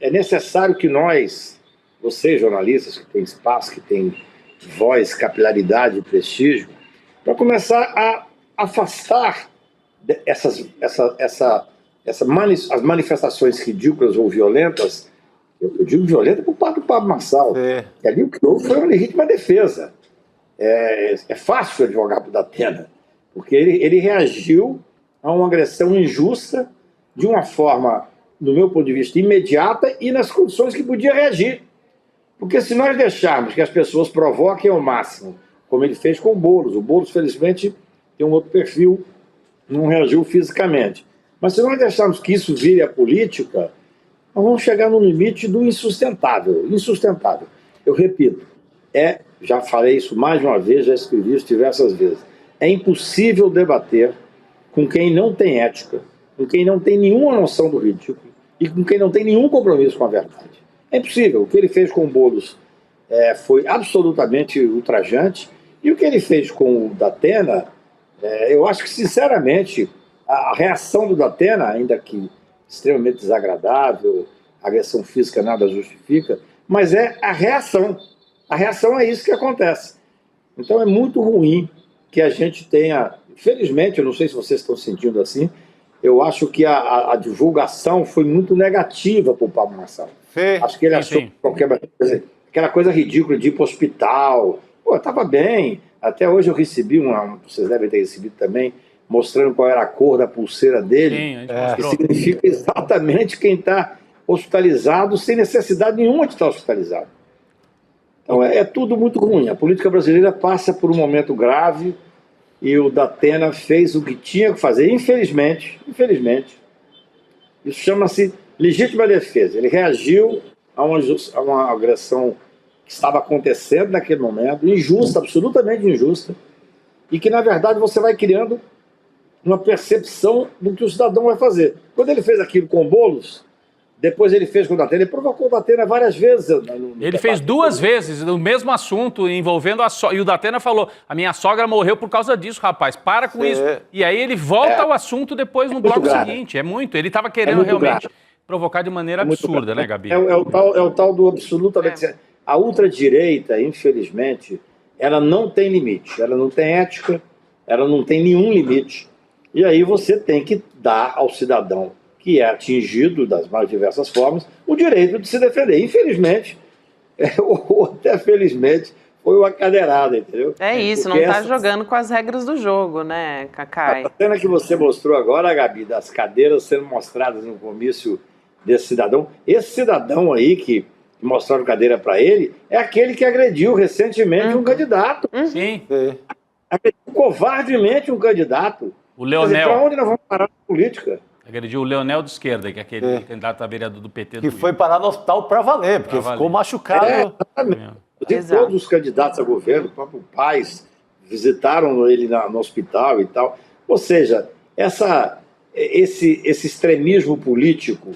é necessário que nós, vocês jornalistas, que têm espaço, que têm voz, capilaridade e prestígio, para começar a afastar as manifestações ridículas ou violentas, eu digo violenta por parte do Pablo Marçal, que ali o que houve foi uma legítima defesa. É fácil advogar para o Datena, porque ele reagiu a uma agressão injusta de uma forma, do meu ponto de vista, imediata e nas condições que podia reagir. Porque se nós deixarmos que as pessoas provoquem ao máximo, como ele fez com o Boulos, felizmente, tem um outro perfil, não reagiu fisicamente. Mas se nós deixarmos que isso vire a política, nós vamos chegar no limite do insustentável. Insustentável. Eu repito, já falei isso mais de uma vez, já escrevi isso diversas vezes. É impossível debater com quem não tem ética, com quem não tem nenhuma noção do ridículo e com quem não tem nenhum compromisso com a verdade. É impossível. O que ele fez com o Boulos foi absolutamente ultrajante, e o que ele fez com o Datena, eu acho que, sinceramente, a reação do Datena, ainda que extremamente desagradável, agressão física nada justifica, mas é a reação. A reação é isso que acontece. Então é muito ruim que a gente tenha, infelizmente, eu não sei se vocês estão sentindo assim, eu acho que a divulgação foi muito negativa para o Pablo Marçal. Acho que ele achou aquela coisa ridícula de ir para o hospital. Pô, estava bem. Até hoje eu recebi vocês devem ter recebido também, mostrando qual era a cor da pulseira dele. Sim, que significa exatamente quem está hospitalizado sem necessidade nenhuma de estar hospitalizado. Então é tudo muito ruim. A política brasileira passa por um momento grave e o Datena fez o que tinha que fazer. Infelizmente, isso chama-se legítima defesa. Ele reagiu a uma agressão que estava acontecendo naquele momento, injusta, absolutamente injusta, e que, na verdade, você vai criando uma percepção do que o cidadão vai fazer. Quando ele fez aquilo com o Boulos, depois ele fez com o Datena, ele provocou o Datena várias vezes. Ele fez 2 vezes o mesmo assunto envolvendo a sogra. E o Datena falou, a minha sogra morreu por causa disso, rapaz, para com isso. E aí ele volta ao assunto depois no bloco seguinte. É muito. Ele estava querendo realmente provocar de maneira absurda, né, Gabi? É o tal do absolutamente... A ultradireita, infelizmente, ela não tem limite. Ela não tem ética, ela não tem nenhum limite. E aí você tem que dar ao cidadão que é atingido das mais diversas formas, o direito de se defender. Infelizmente, ou até felizmente, foi uma cadeirada, entendeu? É isso, porque não está jogando com as regras do jogo, né, Cacai? A cena que você mostrou agora, Gabi, das cadeiras sendo mostradas no comício desse cidadão, esse cidadão aí que mostraram cadeira para ele, é aquele que agrediu recentemente um candidato. Sim. Agrediu covardemente um candidato. O Leonel. Para onde nós vamos parar na política? Agrediu o Leonel de esquerda, que é aquele candidato a vereador do PT. Que foi parar no hospital para valer, porque ficou machucado. Exatamente. Todos os candidatos a governo, o próprio Paes, visitaram ele no hospital e tal. Ou seja, esse extremismo político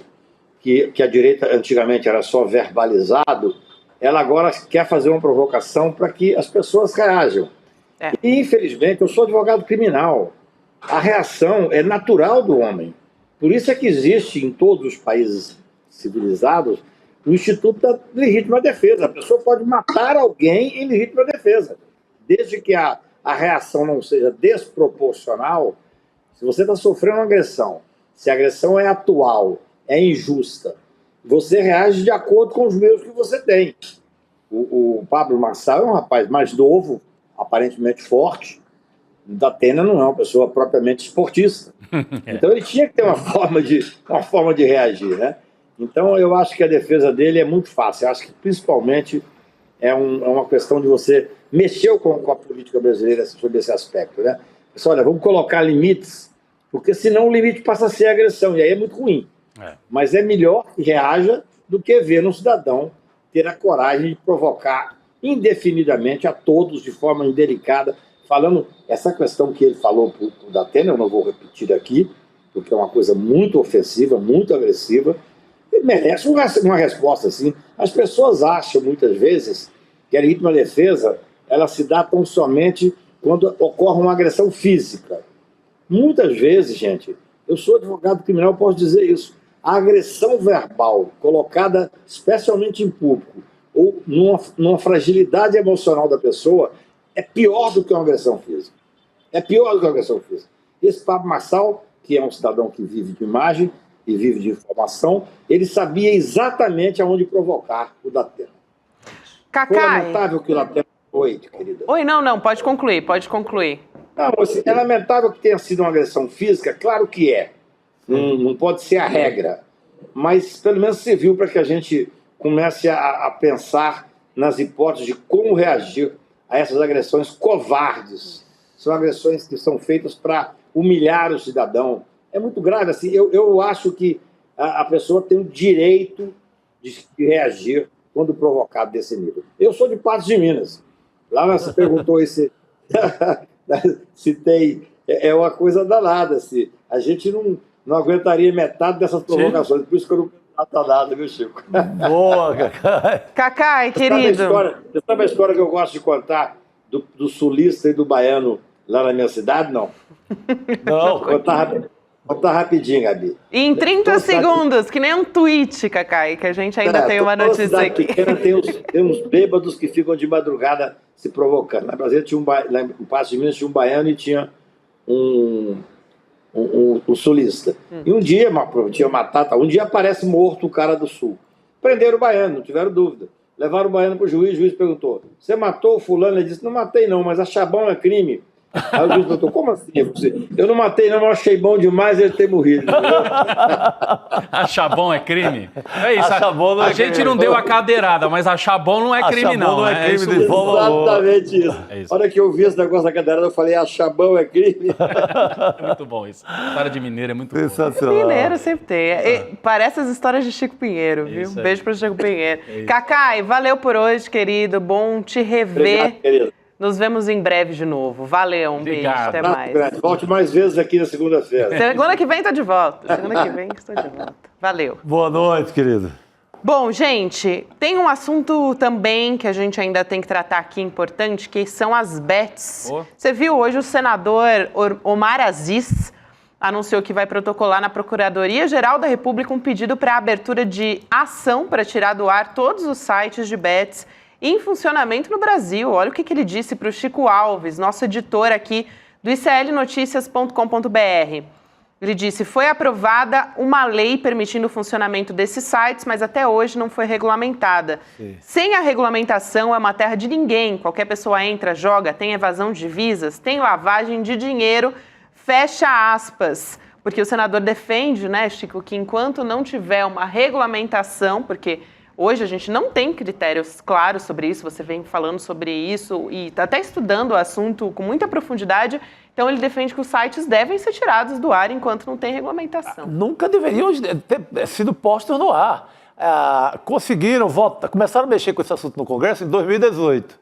que a direita antigamente era só verbalizado, ela agora quer fazer uma provocação para que as pessoas reajam. E, infelizmente, eu sou advogado criminal. A reação é natural do homem. Por isso é que existe em todos os países civilizados o Instituto da Legítima Defesa. A pessoa pode matar alguém em legítima defesa, desde que a reação não seja desproporcional. Se você está sofrendo uma agressão, se a agressão é atual, é injusta, você reage de acordo com os meios que você tem. O Pablo Marçal é um rapaz mais novo, aparentemente forte. O Datena não é uma pessoa propriamente esportista. Então ele tinha que ter uma forma de reagir, né? Então eu acho que a defesa dele é muito fácil. Eu acho que principalmente é uma questão de você mexer com a política brasileira sobre esse aspecto, né? Pessoal, olha, vamos colocar limites, porque senão o limite passa a ser agressão, e aí é muito ruim. Mas é melhor que reaja do que ver um cidadão ter a coragem de provocar indefinidamente a todos de forma indelicada, falando essa questão que ele falou para o Datena, eu não vou repetir aqui, porque é uma coisa muito ofensiva, muito agressiva, ele merece uma resposta assim. As pessoas acham muitas vezes que a legítima defesa ela se dá tão somente quando ocorre uma agressão física. Muitas vezes, gente, eu sou advogado criminal, posso dizer isso, a agressão verbal colocada especialmente em público ou numa fragilidade emocional da pessoa é pior do que uma agressão física. É pior do que uma agressão física. Esse Pablo Marçal, que é um cidadão que vive de imagem e vive de informação, ele sabia exatamente aonde provocar o Datena. Cacai. Foi lamentável que o Datena... Oi, querida. Oi, não, pode concluir. Não, assim, é lamentável que tenha sido uma agressão física, claro que é. Não pode ser a regra. Mas pelo menos serviu para que a gente comece a pensar nas hipóteses de como reagir a essas agressões covardes. São agressões que são feitas para humilhar o cidadão. É muito grave. Assim, eu acho que a pessoa tem o direito de reagir quando provocado desse nível. Eu sou de Patos de Minas. Lá você perguntou se tem... É uma coisa danada. Assim. A gente não aguentaria metade dessas provocações. Por isso que eu não nada nada, viu, Chico? Boa, Cacai. Cacai, querido. Você sabe a história que eu gosto de contar do sulista e do baiano lá na minha cidade? Não. Não. Contar rapidinho, Gabi. Em 30 segundos, que nem um tweet, Cacai, que a gente ainda tem uma notícia aqui. Pequena, tem uns bêbados que ficam de madrugada se provocando. Na Brasília, lá em Patos de Minas, tinha um baiano e tinha um sulista. E um dia, tinha matado, um dia aparece morto o cara do sul. Prenderam o baiano, não tiveram dúvida. Levaram o baiano para o juiz perguntou, você matou o fulano? Ele disse, não matei não, mas a chabão é crime. Aí o juiz perguntou, como assim? Eu não matei não, mas achei bom demais ele ter morrido. Achar bom é crime? É isso, a gente não deu a cadeirada, mas achar bom não é crime não. É crime de exatamente isso. A hora que eu vi esse negócio da cadeirada, eu falei, achar bom é crime. É muito bom isso. A história de mineiro é muito boa. Sensacional. Mineiro sempre tem. Parece as histórias de Chico Pinheiro, viu? Isso aí. Beijo pro Chico Pinheiro. Cacai, valeu por hoje, querido. Bom te rever. Obrigado, querido. Nos vemos em breve de novo. Valeu, um beijo, até mais. Volte mais vezes aqui na segunda-feira. Segunda que vem tô de volta. Segunda que vem estou de volta. Valeu. Boa noite, querido. Bom, gente, tem um assunto também que a gente ainda tem que tratar aqui importante, que são as bets. Você viu hoje o senador Omar Aziz anunciou que vai protocolar na Procuradoria-Geral da República um pedido para a abertura de ação para tirar do ar todos os sites de bets em funcionamento no Brasil. Olha o que ele disse para o Chico Alves, nosso editor aqui do iclnoticias.com.br. Ele disse, foi aprovada uma lei permitindo o funcionamento desses sites, mas até hoje não foi regulamentada. Sim. Sem a regulamentação, é uma terra de ninguém. Qualquer pessoa entra, joga, tem evasão de divisas, tem lavagem de dinheiro, fecha aspas. Porque o senador defende, né, Chico, que enquanto não tiver uma regulamentação, porque hoje a gente não tem critérios claros sobre isso, você vem falando sobre isso e está até estudando o assunto com muita profundidade, então ele defende que os sites devem ser tirados do ar enquanto não tem regulamentação. Nunca deveriam ter sido postos no ar. Conseguiram votar, começaram a mexer com esse assunto no Congresso em 2018.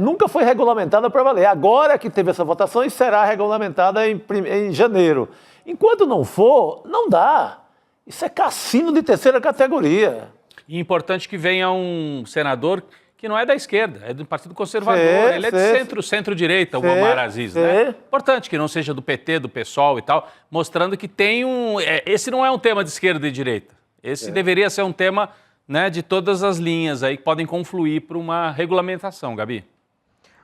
Nunca foi regulamentada para valer. Agora que teve essa votação e será regulamentada em janeiro. Enquanto não for, não dá. Isso é cassino de terceira categoria. E importante que venha um senador que não é da esquerda, é do Partido Conservador, ele é de centro-direita, o Omar Aziz, né? Importante que não seja do PT, do PSOL e tal, mostrando que tem esse não é um tema de esquerda e direita, esse deveria ser um tema, né, de todas as linhas aí que podem confluir para uma regulamentação, Gabi.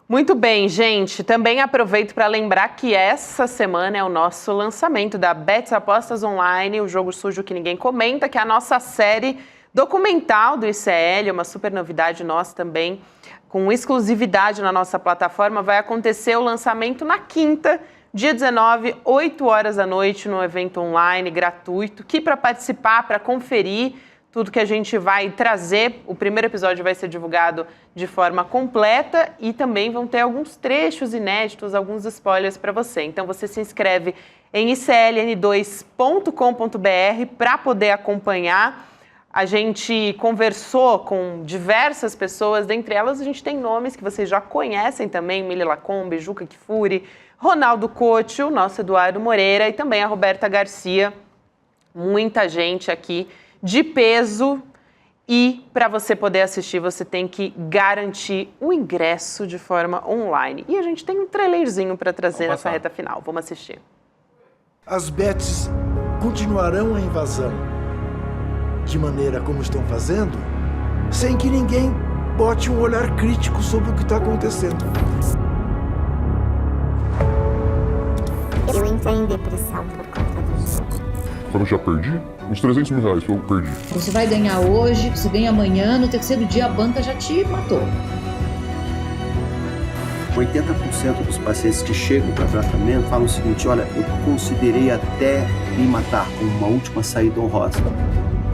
Muito bem, gente. Também aproveito para lembrar que essa semana é o nosso lançamento da Bets Apostas Online, o jogo sujo que ninguém comenta, que é a nossa série documental do ICL, uma super novidade nossa também, com exclusividade na nossa plataforma. Vai acontecer o lançamento na quinta, dia 19, 8 horas da noite, num evento online gratuito, que para participar, para conferir tudo que a gente vai trazer, o primeiro episódio vai ser divulgado de forma completa e também vão ter alguns trechos inéditos, alguns spoilers para você. Então você se inscreve em icln2.com.br para poder acompanhar. A gente conversou com diversas pessoas, dentre elas a gente tem nomes que vocês já conhecem também, Mili Lacombe, Juca Kfouri, Ronaldo Couto, o nosso Eduardo Moreira e também a Roberta Garcia. Muita gente aqui de peso e para você poder assistir você tem que garantir o ingresso de forma online. E a gente tem um trailerzinho para trazer nessa reta final. Vamos assistir. As bets continuarão a invasão de maneira como estão fazendo, sem que ninguém bote um olhar crítico sobre o que está acontecendo. Eu entrei em depressão por conta do jogo. Quando eu já perdi, uns 300 mil reais eu perdi. Você vai ganhar hoje, você ganha amanhã, no terceiro dia a banca já te matou. 80% dos pacientes que chegam para tratamento falam o seguinte: olha, eu considerei até me matar como uma última saída honrosa.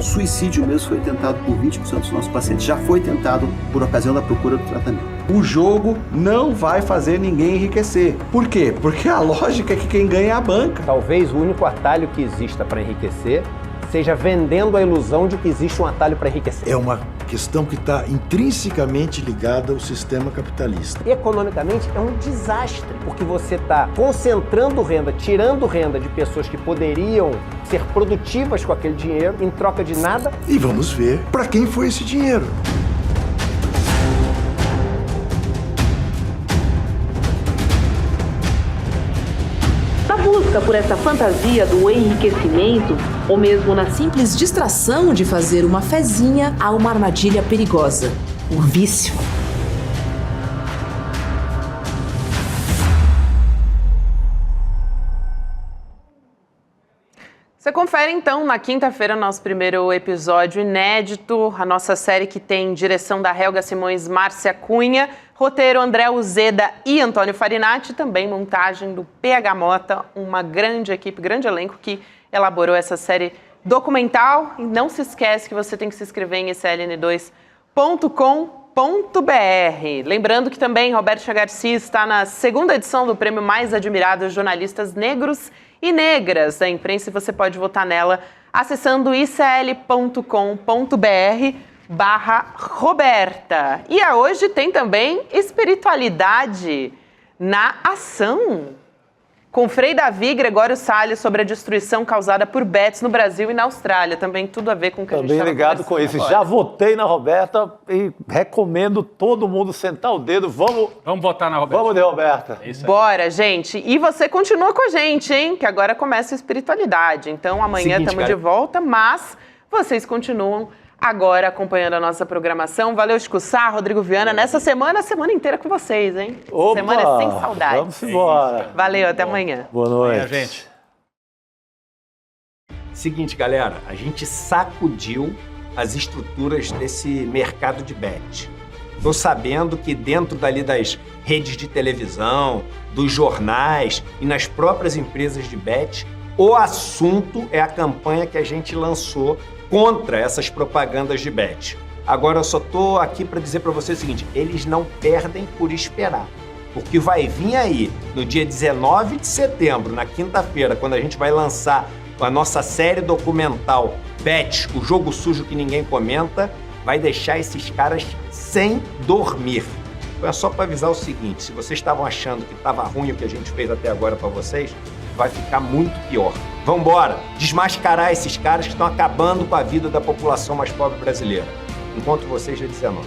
Suicídio mesmo foi tentado por 20% dos nossos pacientes. Já foi tentado por ocasião da procura do tratamento. O jogo não vai fazer ninguém enriquecer. Por quê? Porque a lógica é que quem ganha é a banca. Talvez o único atalho que exista para enriquecer seja vendendo a ilusão de que existe um atalho para enriquecer. É uma questão que está intrinsecamente ligada ao sistema capitalista. Economicamente é um desastre, porque você está concentrando renda, tirando renda de pessoas que poderiam ser produtivas com aquele dinheiro em troca de nada. E vamos ver para quem foi esse dinheiro. Na busca por essa fantasia do enriquecimento, ou mesmo na simples distração de fazer uma fezinha, há uma armadilha perigosa: o vício. Você confere então na quinta-feira nosso primeiro episódio inédito, a nossa série que tem direção da Helga Simões, Márcia Cunha, roteiro André Uzeda e Antônio Farinati, também montagem do PH Mota, uma grande equipe, grande elenco que elaborou essa série documental. E não se esquece que você tem que se inscrever em sln2.com.br. Lembrando que também Roberta Garcia está na segunda edição do Prêmio Mais Admirado dos Jornalistas Negros e Negras da Imprensa, e você pode votar nela acessando icl.com.br/Roberta. E hoje tem também espiritualidade na ação, com Frei Davi e Gregório Salles sobre a destruição causada por bets no Brasil e na Austrália. Também tudo a ver com o que a gente Também estava ligado com isso. Já votei na Roberta e recomendo todo mundo sentar o dedo. Vamos votar na Roberta. Vamos de Roberta. Bora, gente. E você continua com a gente, hein? Que agora começa a espiritualidade. Então, amanhã estamos de volta, mas vocês continuam agora acompanhando a nossa programação. Valeu, Chico Sá, Rodrigo Viana. Nessa semana, a semana inteira com vocês, hein? Opa, semana sem saudades. Vamos embora. Valeu, até amanhã. Boa noite. gente. Seguinte, galera, a gente sacudiu as estruturas desse mercado de bet. Tô sabendo que dentro dali das redes de televisão, dos jornais e nas próprias empresas de bet, o assunto é a campanha que a gente lançou contra essas propagandas de bet. Agora eu só tô aqui para dizer para vocês o seguinte: eles não perdem por esperar. Porque vai vir aí, no dia 19 de setembro, na quinta-feira, quando a gente vai lançar a nossa série documental Bet, o jogo sujo que ninguém comenta, vai deixar esses caras sem dormir. Então é só para avisar o seguinte: se vocês estavam achando que estava ruim o que a gente fez até agora para vocês, vai ficar muito pior. Vambora, desmascarar esses caras que estão acabando com a vida da população mais pobre brasileira. Encontro vocês dia 19.